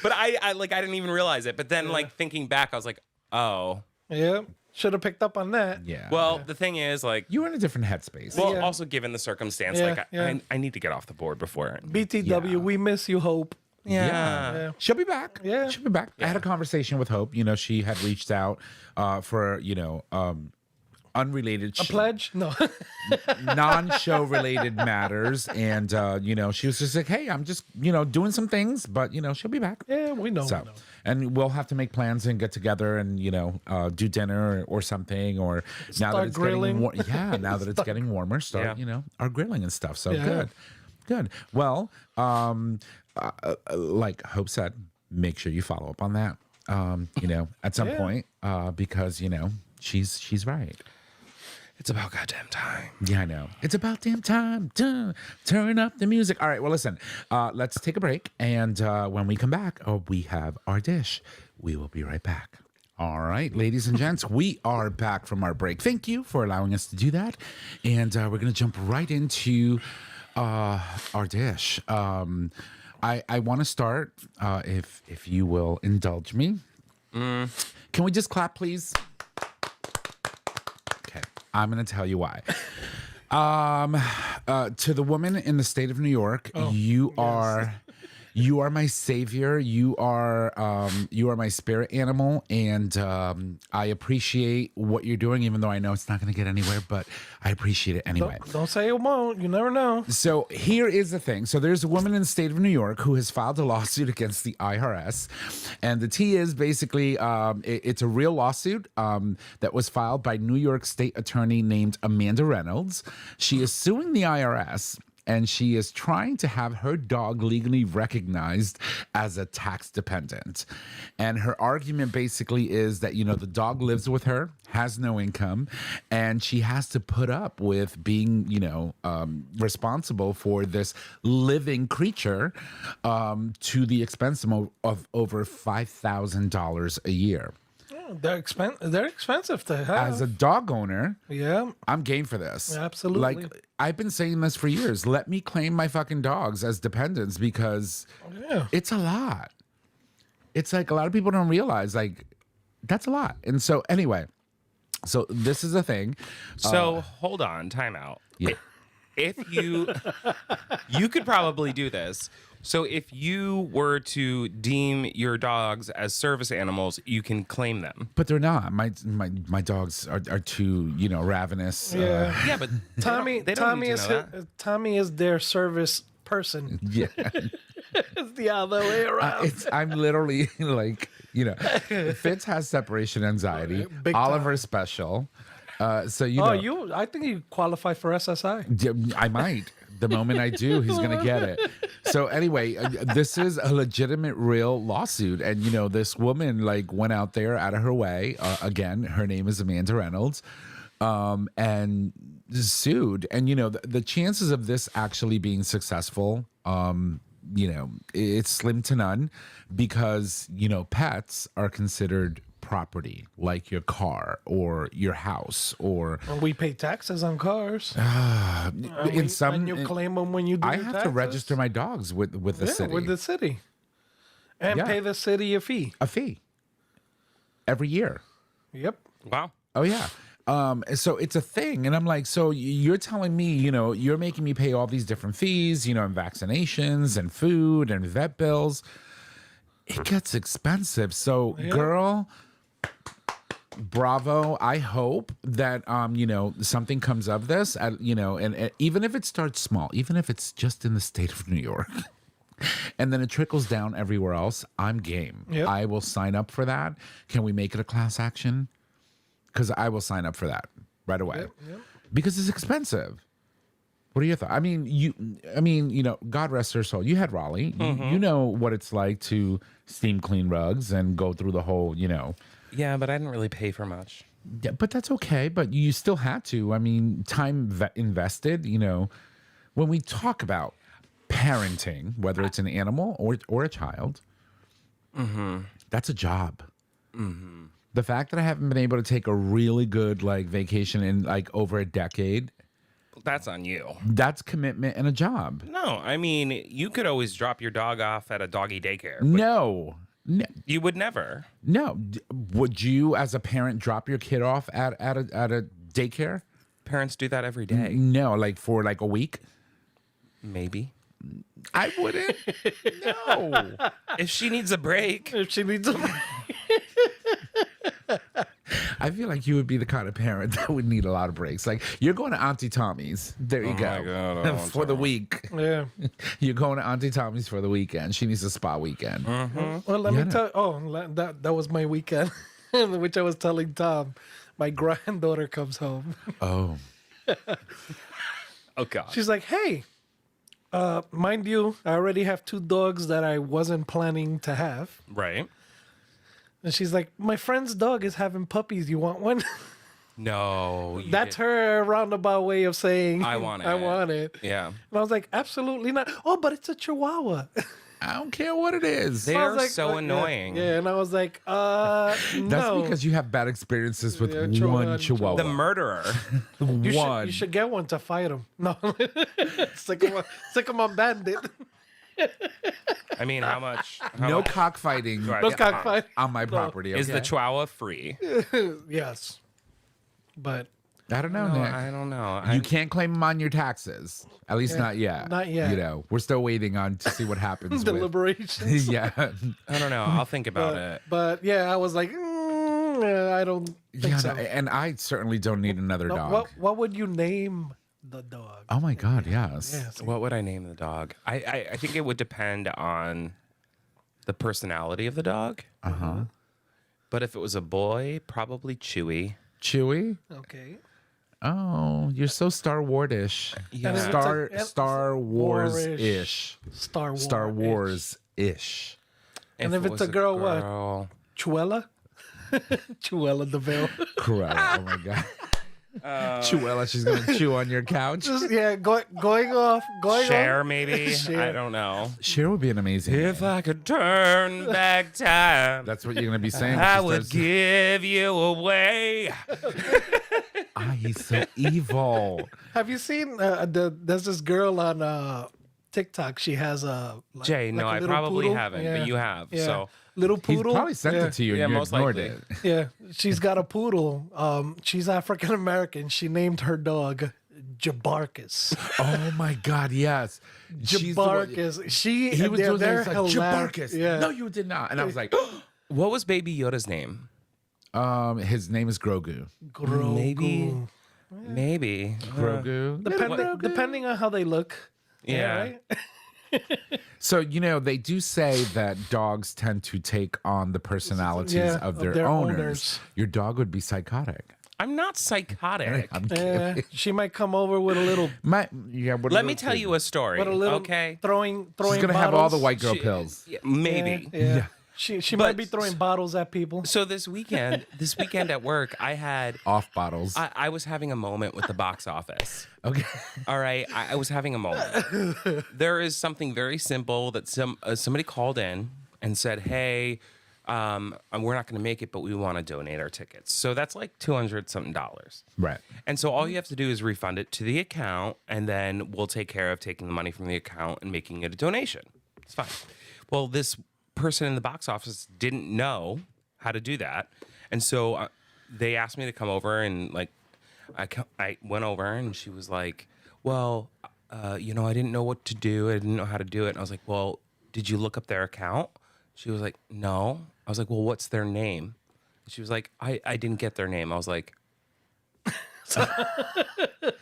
but I didn't even realize it. But then like thinking back, I was like, oh. Yeah. Should have picked up on that. Yeah. Well, the thing is, like, you were in a different headspace. well, also given the circumstance, Yeah, like, I need to get off the board before. BTW, we miss you, Hope. Yeah. She'll be back. Yeah. She'll be back. I had a conversation with Hope. You know, she had reached out for, unrelated A pledge? No. non-show related matters. And, she was just like, hey, I'm just, doing some things, but, she'll be back. Yeah, we know. So, and we'll have to make plans and get together and, do dinner or something. Or now that it's grilling. now that it's getting warmer, start, our grilling and stuff. So good. Well, like Hope said, make sure you follow up on that, at some point, because, she's right. It's about goddamn time. Yeah, I know. It's about damn time. Turn up the music. All right, well, listen, let's take a break. And when we come back, we have our dish. We will be right back. All right, ladies and gents, we are back from our break. Thank you for allowing us to do that. And we're going to jump right into our dish. I want to start, if you will indulge me. Can we just clap, please? I'm going to tell you why. To the woman in the state of New York, you are my savior. You are my spirit animal, and I appreciate what you're doing, even though I know it's not going to get anywhere. But I appreciate it anyway. Don't say it won't. You never know. So here is the thing. So there's a woman in the state of New York who has filed a lawsuit against the IRS, and the tea is basically it's a real lawsuit that was filed by New York State attorney named Amanda Reynolds. She is suing the IRS. And she is trying to have her dog legally recognized as a tax dependent. And her argument basically is that, the dog lives with her, has no income, and she has to put up with being, responsible for this living creature to the expense of over $5,000 a year. They're expensive to have. As a dog owner, I'm game for this. Absolutely. Like, I've been saying this for years. Let me claim my fucking dogs as dependents because it's a lot. It's like a lot of people don't realize, like, that's a lot. And so anyway, so this is a thing. So hold on, time out. Yeah. If you could probably do this. So if you were to deem your dogs as service animals, you can claim them. But they're not. My dogs are too, ravenous. Yeah, but Tommy is their service person. Yeah. It's the other way around. I'm literally like, Fitz has separation anxiety. Big Oliver's special. So I think you qualify for SSI. I might. The moment I do, he's going to get it. So anyway, this is a legitimate, real lawsuit. And, this woman like went out there out of her way. Again, her name is Amanda Reynolds. And sued. And, the chances of this actually being successful, it's slim to none because, pets are considered property, like your car or your house, or we pay taxes on cars. and you claim them when you do. I have to register my dogs with the city. With the city, and pay the city a fee every year. Yep. Wow. Oh yeah. So it's a thing, and I'm like, so you're telling me, you're making me pay all these different fees, and vaccinations and food and vet bills. It gets expensive. So, girl, bravo. I hope that something comes of this. And even if it starts small, even if it's just in the state of New York, and then it trickles down everywhere else, I'm game. Yep. I will sign up for that. Can we make it a class action? Because I will sign up for that right away. Yep. Because it's expensive. What are your thoughts? I mean, God rest her soul. You had Raleigh. You know what it's like to steam clean rugs and go through the whole, Yeah, but I didn't really pay for much. Yeah, but that's okay. But you still had to. I mean, time invested. When we talk about parenting, whether it's an animal or a child, that's a job. The fact that I haven't been able to take a really good vacation in over a decade, That's on you. that's commitment and a job. No, I mean, you could always drop your dog off at a doggy daycare. But No. you would never. No. Would you, as a parent, drop your kid off at a daycare? Parents do that every day. No, for a week. Maybe. I wouldn't. No. If she needs a break. If she needs a I feel like you would be the kind of parent that would need a lot of breaks. You're going to Auntie Tommy's. There you go. my God, for the week. yeah. You're going to Auntie Tommy's for the weekend. She needs a spa weekend. Well, let me tell. Oh, that was my weekend, which I was telling Tom. My granddaughter comes home. Oh. Oh, God. She's like, "Hey, mind you, I already have 2 dogs that I wasn't planning to have." Right. And she's like, "My friend's dog is having puppies. You want one?" No. That's her roundabout way of saying, I want it. I want it. Yeah. And I was like, "Absolutely not." "Oh, but it's a Chihuahua." I don't care what it is. They I are was like, so annoying. Yeah, and I was like, no. That's because you have bad experiences with Yeah, one Chihuahua. The murderer. You should get one to fight him. No, stick him on Bandit. I mean, how much? No cockfighting Right. No Yeah. cockfight. on my property. Is the okay? Chihuahua free? Yes, but I don't know, No, Nick. I don't know. You can't claim them on your taxes. At least not yet. Not yet. We're still waiting on to see what happens. with, deliberations. yeah. I don't know. I'll think about it. But yeah, I was like, I don't think Yeah, so. no, and I certainly don't need another No, dog. what would you name the dog? Oh my God, yes. Yes. What would I name the dog? I think it would depend on the personality of the dog. Uh-huh. But if it was a boy, probably Chewy. Chewy? Okay. Oh, you're so Star Wars-ish. Yeah. And if it's Star a- Star Wars-ish. Star Wars. Star Wars-ish. And if it it's was a girl, what? girl- Chuella? Chuella DeVille. Cruella. Oh my God. Chuella, she's going to chew on your couch. Yeah, going off. Cher, maybe? Cher. I don't know. Cher would be an amazing If name. I could turn back time, That's what you're going to be saying. when I she would starts- give you away. He's so evil. Have you seen there's this girl on TikTok. She has a Jay, no, a I little probably poodle. haven't, Yeah. but you have. Yeah. So little He's poodle. probably sent yeah. it to you and Yeah, you most ignored likely. it. Yeah, she's got a poodle. She's African American. She named her dog Jabarkus. Oh my God, yes. She's the one- Jabarkus. He was doing they're that. He's like, hilarious. Jabarkus. Yeah. No, you did not. And I was like, what was Baby Yoda's name? his name is Grogu. Grogu. Maybe. Grogu. Depending on how they look. Yeah. Right? So, they do say that dogs tend to take on the personalities Yeah, of of their, their owners. owners. Your dog would be psychotic. I'm not psychotic. I'm Yeah, kidding. she might come over with a little, Let me tell you a story. with a little Okay. throwing. She's going to have all the bottles. white girl She- pills. Yeah, maybe. Yeah. She might be throwing bottles at people. So this weekend at work, I had Off bottles. I was having a moment with the box office. Okay. All right, I was having a moment. There is something very simple that somebody called in and said, "Hey, we're not going to make it, but we want to donate our tickets." So that's like $200 something. Right. And so all you have to do is refund it to the account, and then we'll take care of taking the money from the account and making it a donation. It's fine. Well, this person in the box office didn't know how to do that, and so they asked me to come over, and I went over, and she was like, "Well, I didn't know what to do. I didn't know how to do it." And I was like, "Well, did you look up their account?" She was like, "No." I was like, "Well, what's their name?" She was like, I didn't get their name. I was like,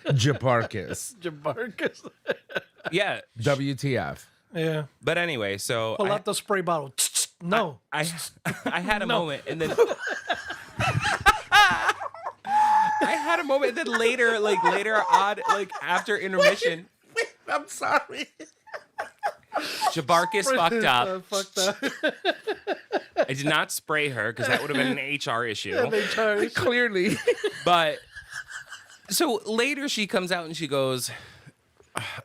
Jabarkus. Jabarkus. yeah. WTF. Yeah. But anyway, so Pull out the spray bottle. No. I had a moment, and then I had a moment, and then later after intermission, I'm sorry. Jabarkus fucked up. Fucked up. I did not spray her because that would have been an HR issue. Clearly. But so later she comes out and she goes,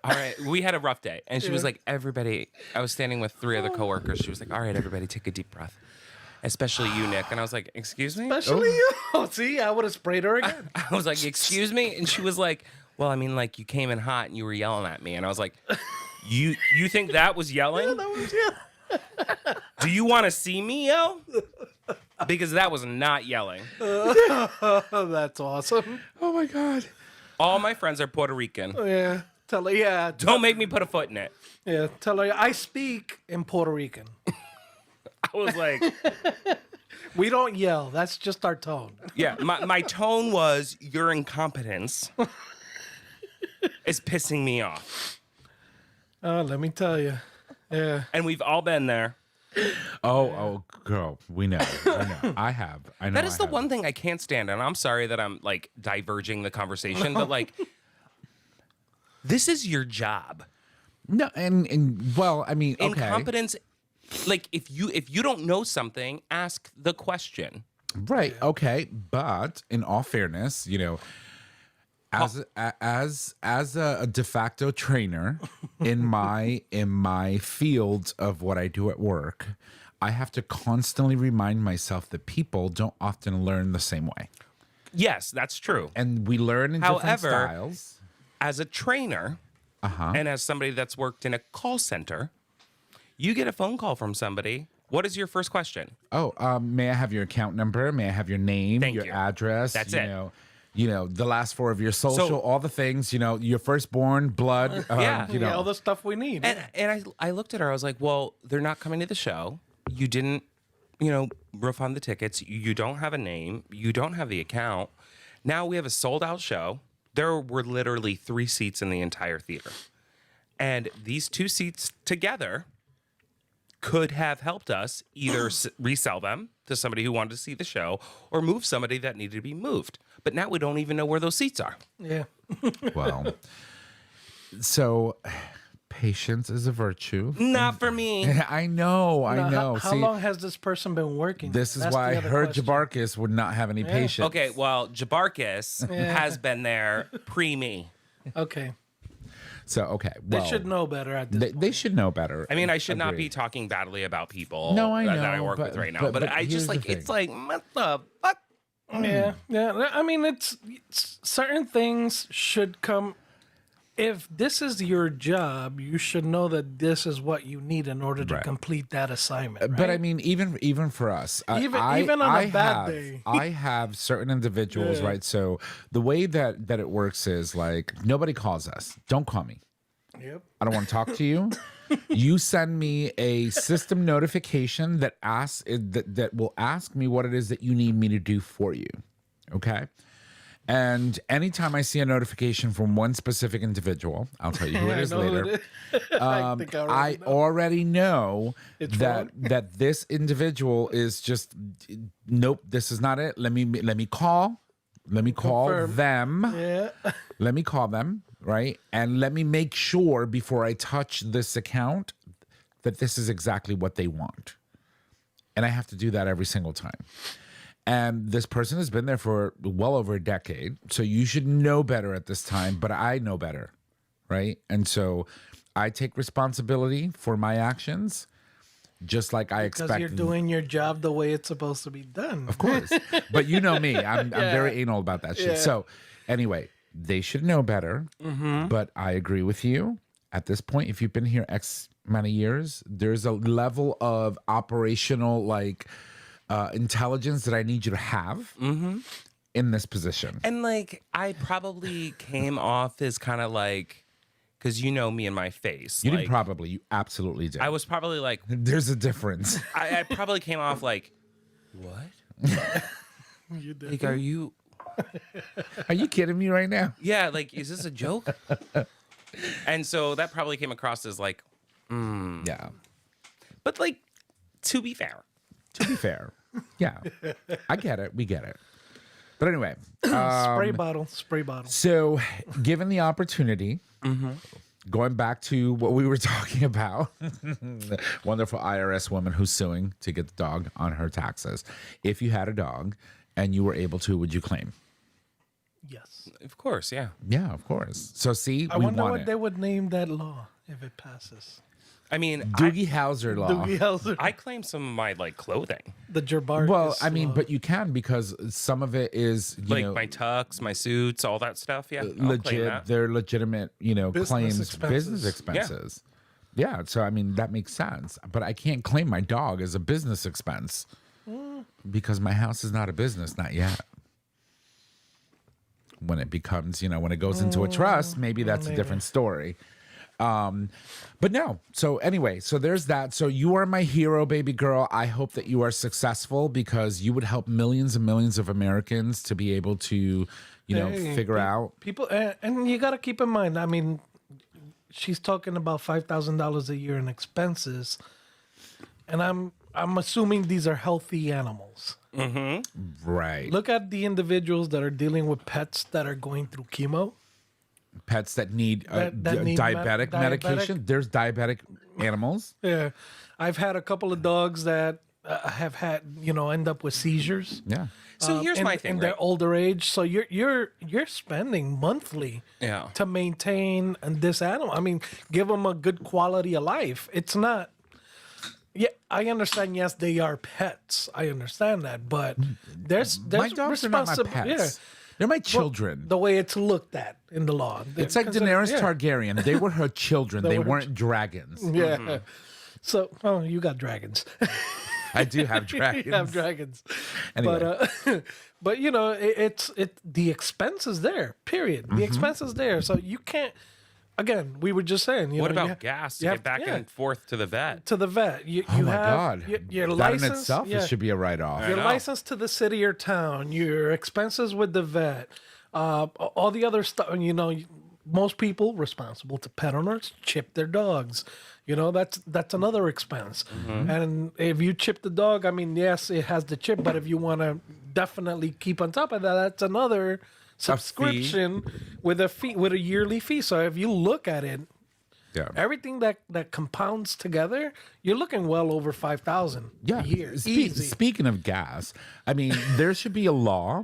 all right, we had a rough day. And she was like, everybody, I was standing with 3 other coworkers. She was like, all right, everybody, take a deep breath. Especially you, Nick. And I was like, excuse me? Especially you. Oh, see, I would have sprayed her again. I was like, excuse me? And she was like, well, I mean, like, you came in hot and you were yelling at me. And I was like, you think that was yelling? That was you. Do you want to see me yell? Because that was not yelling. That's awesome. Oh my God. All my friends are Puerto Rican. Yeah. Tell her, yeah. Don't make me put a foot in it. Yeah. Tell her, I speak in Puerto Rican. I was like, We don't yell. That's just our tone. yeah, my tone was, your incompetence is pissing me off. Oh, let me tell you. Yeah. And we've all been there. Oh, girl. We know. I have. I know. That is I the have. one thing I can't stand. And I'm sorry that I'm like diverging the conversation, but like, this is your job. No, and well, I mean, okay. Incompetence, like if you don't know something, ask the question. Right. Okay. But in all fairness, as a de facto trainer in my field of what I do at work, I have to constantly remind myself that people don't often learn the same way. Yes, that's true. And we learn in different However, styles. As a trainer, and as somebody that's worked in a call center, you get a phone call from somebody. What is your first question? Oh, may I have your account number? May I have your name, Thank your you. address? That's you it. know, the last 4 of your social, So- all the things, your firstborn, blood. Yeah. Yeah, all the stuff we need. And I looked at her. I was like, well, they're not coming to the show. You didn't, refund the tickets. You don't have a name. You don't have the account. Now we have a sold out show. There were literally 3 seats in the entire theater. And these 2 seats together could have helped us either resell them to somebody who wanted to see the show or move somebody that needed to be moved. But now we don't even know where those seats are. Yeah. Well, so patience is a virtue. Not for me. I know. Now, how See, long has this person been working? this is That's why the other her question. Jabarkus would not have any patience. Okay, well, Jabarkus has been there pre me. Okay. So, okay. They Well, should know better at this They should know better. I mean, I should not be Agreed. talking badly about people No, I that I know, work but- with right now. But I here's just the like, thing. it's like, what the fuck? Yeah, yeah. I mean, it's certain things should come. If this is your job, you should know that this is what you need in order to Right. complete that assignment. But right? I mean, even for us, Even on a bad have, day. I have certain individuals, Yeah. right? So the way that it works is like nobody calls us. Don't call me. Yep. I don't want to talk to you. You send me a system notification that asks that will ask me what it is that you need me to do for you. Okay. And anytime I see a notification from one specific individual, I'll tell you who it I is know who later. it is. I think I already know It's that wrong. this individual is just nope. This is not it. Let me call. Let me call Confirm. them. Yeah. Let me call them, right? And let me make sure before I touch this account that this is exactly what they want. And I have to do that every single time. And this person has been there for well over a decade. So you should know better at this time, but I know better, right? And so I take responsibility for my actions, just like I Because expect. you're doing your job the way it's supposed to be done. Of course. But you know me. I'm very anal about that shit. Yeah. So anyway, they should know better. But I agree with you. At this point, if you've been here X amount of years, there's a level of operational intelligence that I need you to have in this position. And like, I probably came off as kind of like, because you know me and my face. You like, didn't probably. You absolutely did. I was probably like, There's a difference. I probably came off like, what? You did. Like, are you kidding me right now? Yeah, like, is this a joke? And so that probably came across as like, Yeah. but like, to be fair. To be fair. Yeah. I get it. We get it. But anyway. Spray bottle. So given the opportunity, going back to what we were talking about, the wonderful IRS woman who's suing to get the dog on her taxes. If you had a dog and you were able to, would you claim? Yes. Of course, yeah. Yeah, of course. So see, I we wonder want what it. they would name that law if it passes. I mean, Doogie Howser law. Doogie Howser. I claim some of my like clothing, The Jabarkus. Well, I mean, law. but you can because some of it is like know, my tux, my suits, all that stuff. Yeah, I'll claim legit. that. They're legitimate, Business claims, expenses. business expenses. Yeah. So I mean, that makes sense. But I can't claim my dog as a business expense because my house is not a business, not yet. When it becomes, when it goes into a trust, maybe that's a different story. But no. So anyway, so there's that. So you are my hero, baby girl. I hope that you are successful because you would help millions and millions of Americans to be able to, Hey, figure out. people, and you got to keep in mind. I mean, she's talking about $5,000 a year in expenses, and I'm assuming these are healthy animals. Right. Look at the individuals that are dealing with pets that are going through chemo. Pets that need, That need diabetic medication. There's diabetic animals. Yeah, I've had a couple of dogs that have had, end up with seizures. Yeah. So here's my thing, in right? their older age. So you're spending monthly Yeah. to maintain this animal. I mean, give them a good quality of life. It's not. Yeah, I understand. Yes, they are pets. I understand that, but there's My dogs are not my responsible. pets. Yeah, They're my children. the way it's looked at in the law. It's like Daenerys Targaryen. They were her children. They were her weren't dragons. Yeah. So, you got dragons. I do have dragons. You have dragons. Anyway. But it's the expense is there. Period. The expense is there. So you can't. Again, we were just saying. What know, about gas to you get have- back yeah, and forth to the vet? to the vet? You Oh my have God. your that license. in itself yeah, it should be a write-off. your know. license to the city or town. Your expenses with the vet. All the other stuff. Most people responsible to pet owners chip their dogs. That's another expense. And if you chip the dog, I mean, yes, it has the chip, but if you want to definitely keep on top of that, that's another subscription with a fee, with a yearly fee. So if you look at it, Yeah. everything that compounds together, you're looking well over 5,000 Yeah. a year. Easy. Speaking of gas, I mean, there should be a law.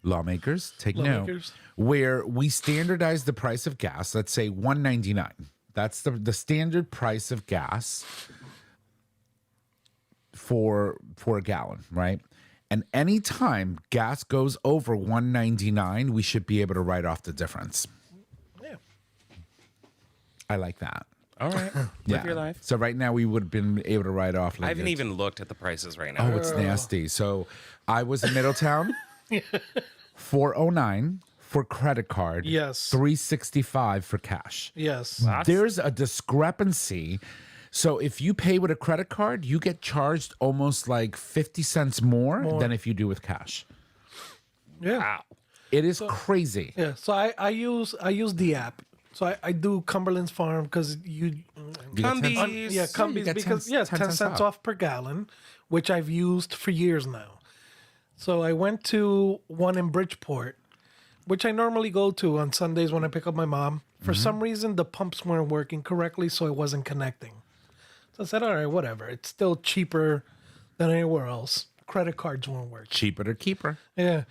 Lawmakers, take Lawmakers. note. Where we standardize the price of gas. Let's say $1.99. That's the standard price of gas for a gallon, right? And anytime gas goes over $1.99, we should be able to write off the difference. Yeah. I like that. All right, live your life. So right now we would have been able to write off. I haven't like, even looked at the prices right now. Oh, it's nasty. So I was in Middletown. 409 for credit card. Yes. 365 for cash. Yes. There's a discrepancy. So if you pay with a credit card, you get charged almost like 50 cents more than if you do with cash. Yeah. Wow. It is crazy. Yeah. So I use the app. So I do Cumberland's Farm because You get 10 Cumbies. Yeah, you Cumbies get because 10 10 cents off. off per gallon, which I've used for years now. So I went to one in Bridgeport, which I normally go to on Sundays when I pick up my mom. For some reason, the pumps weren't working correctly, so it wasn't connecting. So I said, all right, whatever. It's still cheaper than anywhere else. Credit cards weren't working. Cheaper to keeper. Yeah.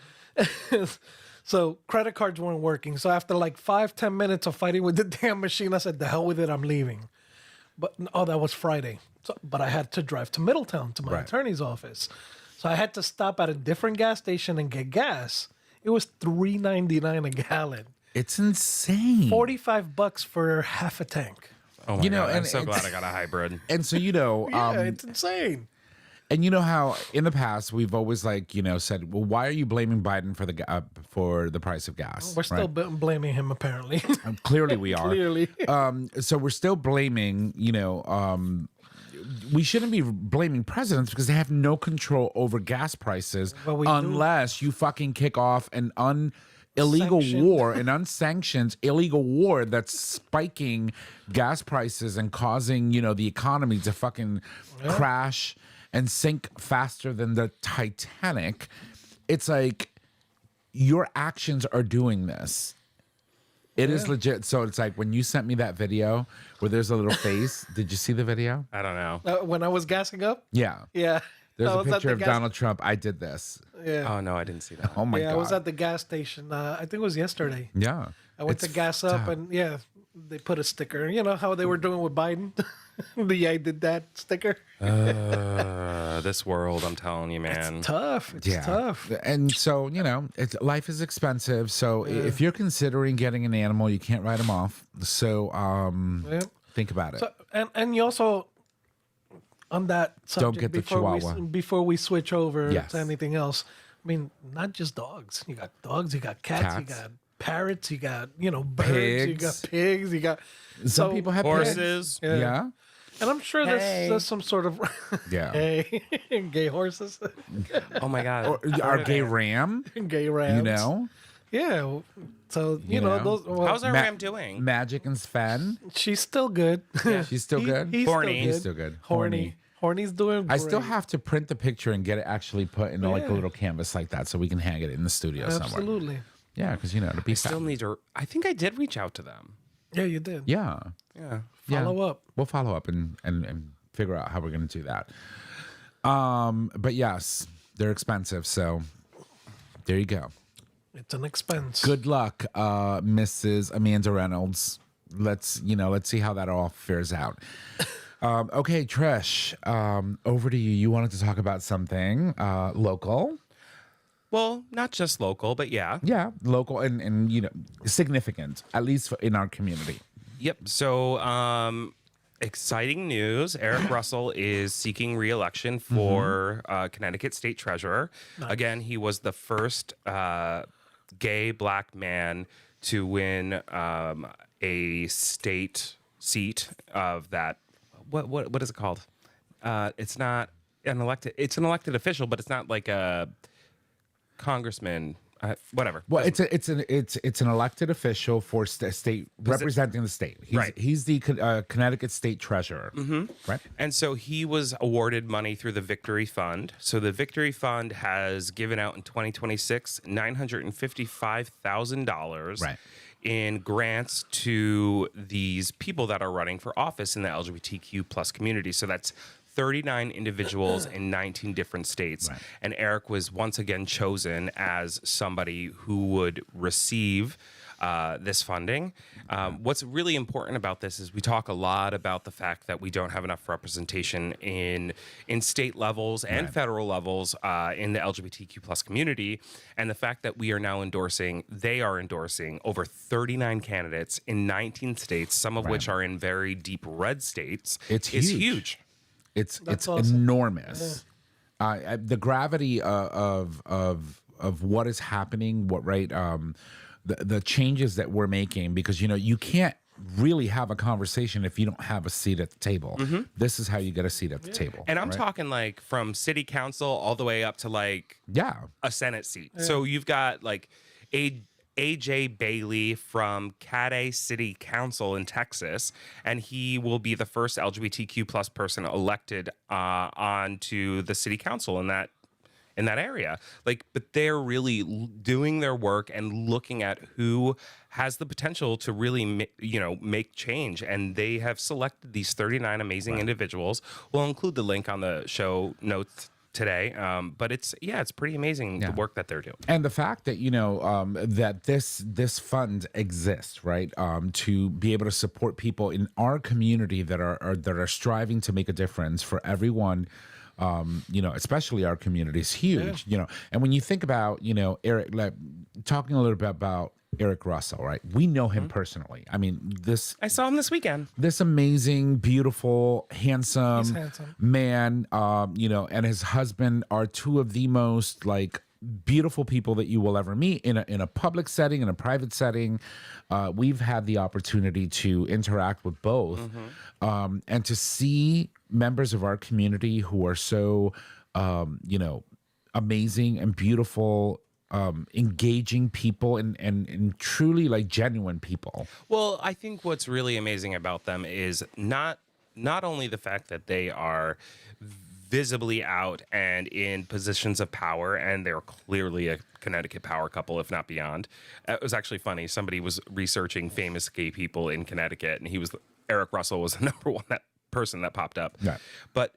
So credit cards weren't working. So after like 5-10 minutes of fighting with the damn machine, I said, the hell with it, I'm leaving. But that was Friday. But I had to drive to Middletown to my attorney's office. So I had to stop at a different gas station and get gas. It was $3.99 a gallon. It's insane. $45 for half a tank. Oh my You know, God, I'm and so it's- glad I got a hybrid. And so, Yeah, it's insane. and you know how in the past we've always said, well, why are you blaming Biden for the price of gas? We're still blaming him, apparently. Clearly we are. Clearly. So we're still blaming, we shouldn't be blaming presidents because they have no control over gas prices But we do. unless you fucking kick off an illegal Sanctioned. war, an unsanctioned illegal war that's spiking gas prices and causing, the economy to fucking crash and sink faster than the Titanic. It's like your actions are doing this. It is legit. So it's like when you sent me that video where there's a little face. Did you see the video? I don't know. When I was gassing up. Yeah. Yeah. There's I a was at picture the of gas- Donald Trump. I did this. Yeah. Oh no, I didn't see that. Oh my yeah, God. I was at the gas station. I think it was yesterday. Yeah. I went to It's gas up, fucked and they put a sticker. You know how they were doing with Biden? The I did that sticker. This world, I'm telling you, man. Tough. It's tough. And so, life is expensive. So if you're considering getting an animal, you can't write them off. So Yeah. think about it. So, and you also, on that subject, get the Chihuahua. before we switch over Yes. to anything else, I mean, not just dogs. You got dogs, you got cats, you Cats. got parrots, you got, birds, you got Pigs. pigs, you got... Some so- people have Horses. pigs. Yeah. And I'm sure there's some sort of... Yeah. Hey, gay horses, Oh my god. Or our gay ram, gay rams. Yeah. So, You know. those... Well, How's our Ma- ram doing? Magic and Sven. she's still good. She's still good. He's Horny. He's Still still good. good. Horny. Horny's doing great. I still have to print the picture and get it actually put in like a Yeah. little canvas like that so we can hang it in the studio somewhere. Absolutely. Yeah, because to be Still need to. I think I did reach out to them. Yeah, you did. Yeah. Yeah. Follow up. We'll follow up and figure out how we're going to do that. But yes, they're expensive. So there you go. It's an expense. Good luck, Mrs. Amanda Reynolds. Let's see how that all fares out. Okay, Trish, over to you. You wanted to talk about something local. Well, not just local, but yeah. Yeah, local and significant, at least in our community. Yep. So, exciting news. Eric Russell is seeking reelection for Connecticut State Treasurer. Again, he was the first gay black man to win a state seat of that. What is it called? It's not an elected. It's an elected official, but it's not like a congressman. Whatever. Well, it's an elected official for state representing the state. He's the Connecticut State Treasurer, right? And so he was awarded money through the Victory Fund. So the Victory Fund has given out in 2026 $955,000 Right. in grants to these people that are running for office in the LGBTQ plus community. So that's 39 individuals in 19 different states. Right. And Eric was once again chosen as somebody who would receive this funding. What's really important about this is we talk a lot about the fact that we don't have enough representation in state levels and federal levels in the LGBTQ plus community, and the fact that they are endorsing over 39 candidates in 19 states, some of which are in very deep red states. It's is huge. huge. It's awesome. enormous. The gravity of what is happening, the changes that we're making, because you can't really have a conversation if you don't have a seat at the table. This is how you get a seat at the table. And I'm talking like from city council all the way up to like a Senate seat. So you've got like AJ Bailey from Caddy City Council in Texas, and he will be the first LGBTQ plus person elected onto the city council in that area. But they're really doing their work and looking at who has the potential to really make change, and they have selected these 39 amazing individuals. We'll include the link on the show notes today, but it's pretty amazing the work that they're doing. And the fact that that this fund exists, right, to be able to support people in our community that are striving to make a difference for everyone, especially our community, is huge. And when you think about Eric, like talking a little bit about Eric Russell, right? We know him personally. I mean, I saw him this weekend. This amazing, beautiful, handsome, He's handsome. man, and his husband are two of the most beautiful people that you will ever meet in a public setting, in a private setting. We've had the opportunity to interact with both, and to see members of our community who are so, amazing and beautiful, engaging people, and truly like genuine people. Well, I think what's really amazing about them is not only the fact that they are visibly out and in positions of power, and they're clearly a Connecticut power couple, if not beyond. It was actually funny. Somebody was researching famous gay people in Connecticut, and Eric Russell was the number one person that popped up. Right. But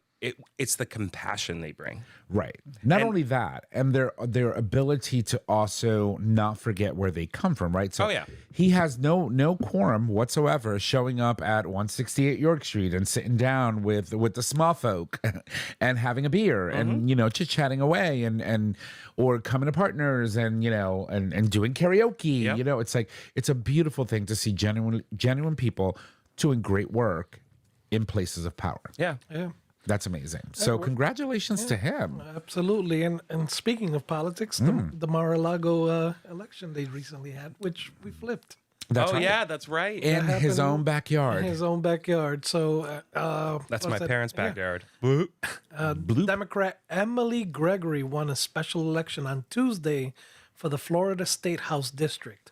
it's the compassion they bring. Right. Not only that, and their ability to also not forget where they come from, right? So he has no quorum whatsoever showing up at 168 York Street and sitting down with the small folk and having a beer and chit-chatting away and or coming to partners and and doing karaoke. Yep. It's like it's a beautiful thing to see genuine people doing great work in places of power. Yeah. Yeah. That's amazing. So congratulations to him. Absolutely. And speaking of politics, the Mar-a-Lago election they recently had, which we flipped. That's right. Yeah, that's right. In his own backyard. In his own backyard. So That's my parents' backyard. Democrat Emily Gregory won a special election on Tuesday for the Florida State House District.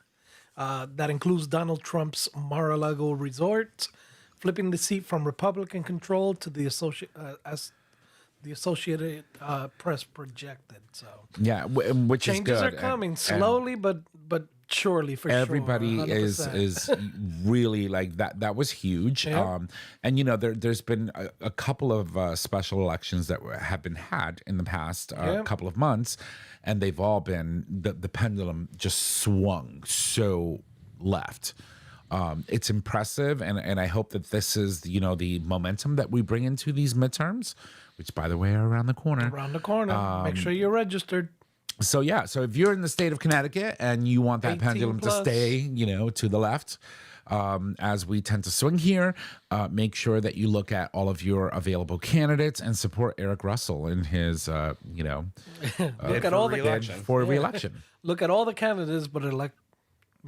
That includes Donald Trump's Mar-a-Lago resort, flipping the seat from Republican control to the Associated Press projected. So Yeah, which changes is good. are coming And slowly, but surely for everybody sure. 100%. is really like that. That was huge. Yeah. And there's been a couple of special elections that have been had in the past couple of months, and they've all been the pendulum just swung so left. It's impressive, and I hope that this is the momentum that we bring into these midterms, which by the way are around the corner. Around the corner. Make sure you're registered. So so if you're in the state of Connecticut and you want that 18 pendulum plus. to stay, to the left, as we tend to swing here, make sure that you look at all of your available candidates and support Eric Russell in his, Look at all the re-election. for re-election. Look at all the candidates, but elect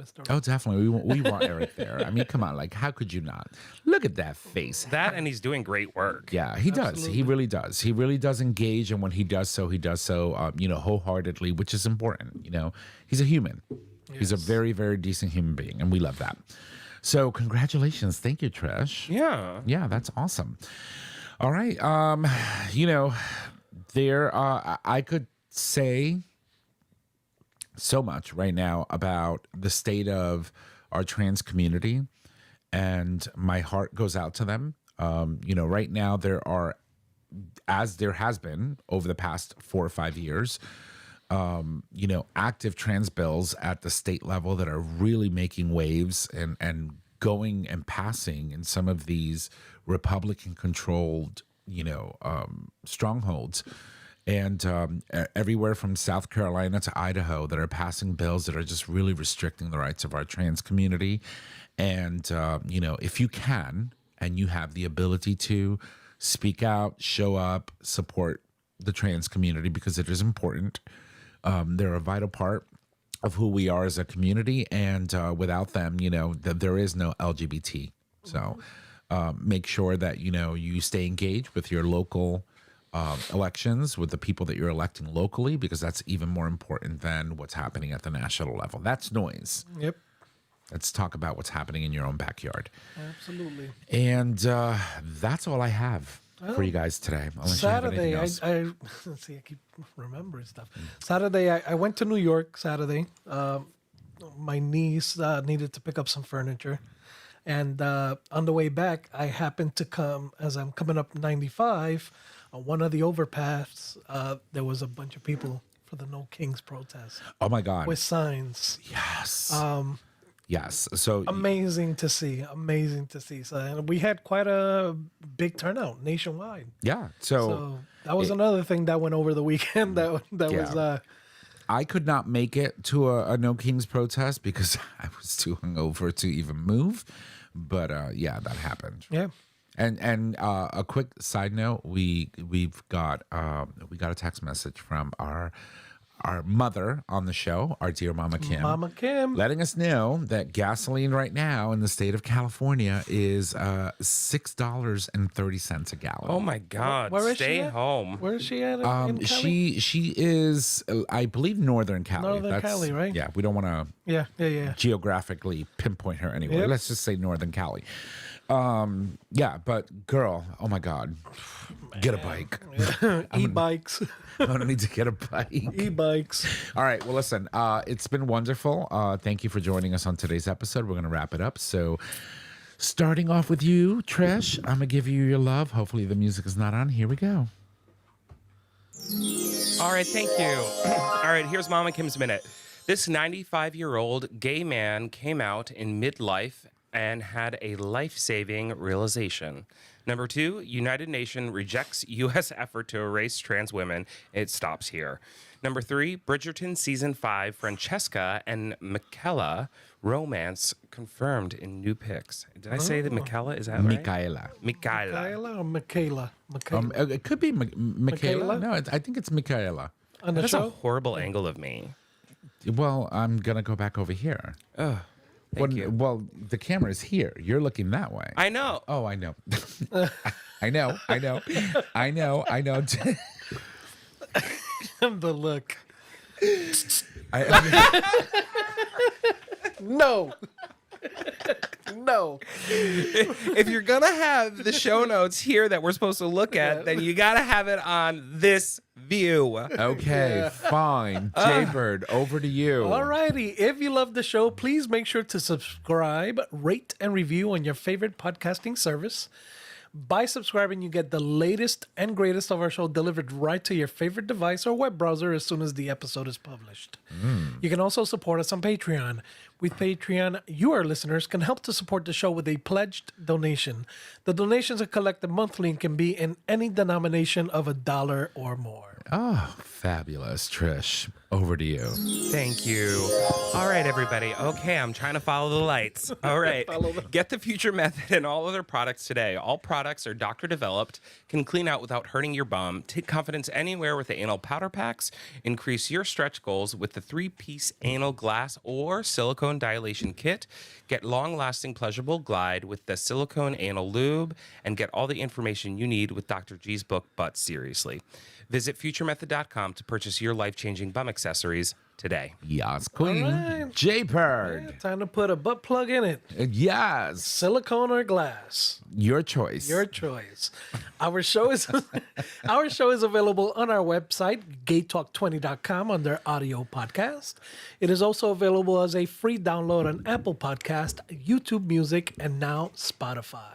Mr. Oh, definitely. We want Eric there. I mean, come on. Like, how could you not? Look at that face. That, and he's doing great work. Yeah, he does. He really does. He really does engage. And when he does so, wholeheartedly, which is important. He's a human. Yes. He's a very, very decent human being. And we love that. So congratulations. Thank you, Trish. Yeah. Yeah, that's awesome. All right. I could say so much right now about the state of our trans community, and my heart goes out to them. Right now there are, as there has been over the past 4 or 5 years, active trans bills at the state level that are really making waves and going and passing in some of these Republican controlled, strongholds. And everywhere from South Carolina to Idaho that are passing bills that are just really restricting the rights of our trans community. And, if you can and you have the ability to speak out, show up, support the trans community because it is important. They're a vital part of who we are as a community. And without them, there is no LGBT. So make sure that, you stay engaged with your local elections, with the people that you're electing locally, because that's even more important than what's happening at the national level. That's noise. Yep. Let's talk about what's happening in your own backyard. Absolutely. And that's all I have for you guys today. Unless you have Saturday, anything else. I let's see, I keep remembering stuff. Saturday, I went to New York Saturday. My niece needed to pick up some furniture. And on the way back, I happened to come, as I'm coming up 95, on one of the overpass, there was a bunch of people for the No Kings protest Oh my God. with signs. Yes. Yes. So Amazing to see. Amazing to see. So and we had quite a big turnout nationwide. yeah. So that was another thing that went over the weekend. That was I could not make it to a No Kings protest because I was too hungover to even move. But that happened. yeah. And a quick side note: we got a text message from our our mother on the show, our dear Mama Kim. Mama Kim. Letting us know that gasoline right now in the state of California is $6.30 a gallon. Oh my God! Where is Stay she at? home. Where is she at? In Cali? She is, I believe, Northern Cali. Northern Cali, right? Yeah, we don't want to Yeah. geographically pinpoint her anywhere. Yep. Let's just say Northern Cali. Yeah, but girl, oh my God, get a bike. E-bikes. I'm gonna need to get a bike. E-bikes. All right. Well, listen, it's been wonderful. Thank you for joining us on today's episode. We're gonna wrap it up. So, starting off with you, Trish, I'm gonna give you your love. Hopefully, the music is not on. Here we go. All right, thank you. All right, here's Mama Kim's Minute. This 95-year-old gay man came out in midlife and had a life-saving realization. Number 2, United Nations rejects U.S. effort to erase trans women. It stops here. Number 3, Bridgerton Season 5, Francesca and Michaela romance confirmed in new pics. Did I say that Michaela? Is that right? Michaela. Michaela. Michaela or Michaela? Michaela. It could be Michaela. Michaela? No, I think it's Michaela. On the That's a show? horrible angle of me. Well, I'm gonna go back over here. Thank you. Well, the camera is here. You're looking that way. I know. Oh, I know. I know. The look. No. No. If you're gonna have the show notes here that we're supposed to look at, then you gotta have it on this view. Okay, fine. Jaybird, over to you. Alrighty. If you love the show, please make sure to subscribe, rate, and review on your favorite podcasting service. By subscribing, you get the latest and greatest of our show delivered right to your favorite device or web browser as soon as the episode is published. You can also support us on Patreon. With Patreon, you, our listeners, can help to support the show with a pledged donation. The donations are collected monthly and can be in any denomination of $1 or more. Oh, fabulous. Trish, over to you. Thank you. All right, everybody. Okay, I'm trying to follow the lights. All right. Get the Future Method and all other products today. All products are doctor developed, can clean out without hurting your bum, take confidence anywhere with the anal powder packs, increase your stretch goals with the 3-piece anal glass or silicone dilation kit, get long-lasting pleasurable glide with the silicone anal lube, and get all the information you need with Dr. G's book, But Seriously. Visit futuremethod.com to purchase your life-changing bum accessories today. Yes, queen. right. Jaybird. Time to put a butt plug in it. Yes. Silicone or glass. Your choice. Your choice. Our show is available on our website, gaytalk20.com, under audio podcast. It is also available as a free download on Apple Podcast, YouTube Music, and now Spotify.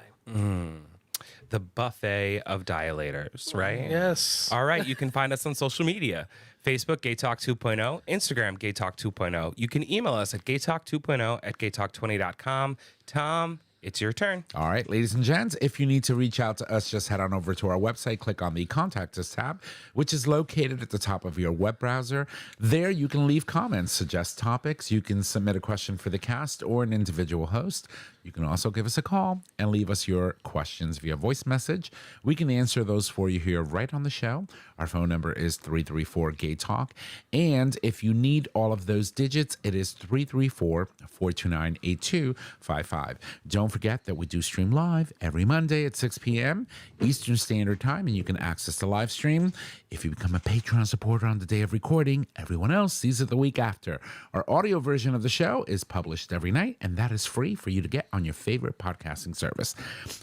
The buffet of dilators, right? Yes. All right, you can find us on social media. Facebook, Gay Talk 2.0. Instagram, Gay Talk 2.0. You can email us at gaytalk2.0@gaytalk20.com. Tom, it's your turn. All right, ladies and gents, if you need to reach out to us, just head on over to our website, click on the Contact Us tab, which is located at the top of your web browser. There you can leave comments, suggest topics, you can submit a question for the cast or an individual host. You can also give us a call and leave us your questions via voice message. We can answer those for you here right on the show. Our phone number is 334-GAY-TALK. And if you need all of those digits, it is 334-429-8255. Don't forget that we do stream live every Monday at 6 p.m. Eastern Standard Time, and you can access the live stream. If you become a Patreon supporter on the day of recording, everyone else sees it the week after. Our audio version of the show is published every night, and that is free for you to get on your favorite podcasting service.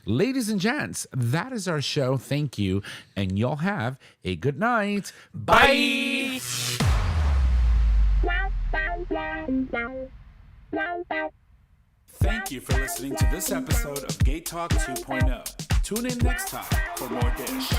Ladies and gents, that is our show. Thank you, and y'all have a good night. Bye. Thank you for listening to this episode of Gay Talk 2.0. Tune in next time for more dish.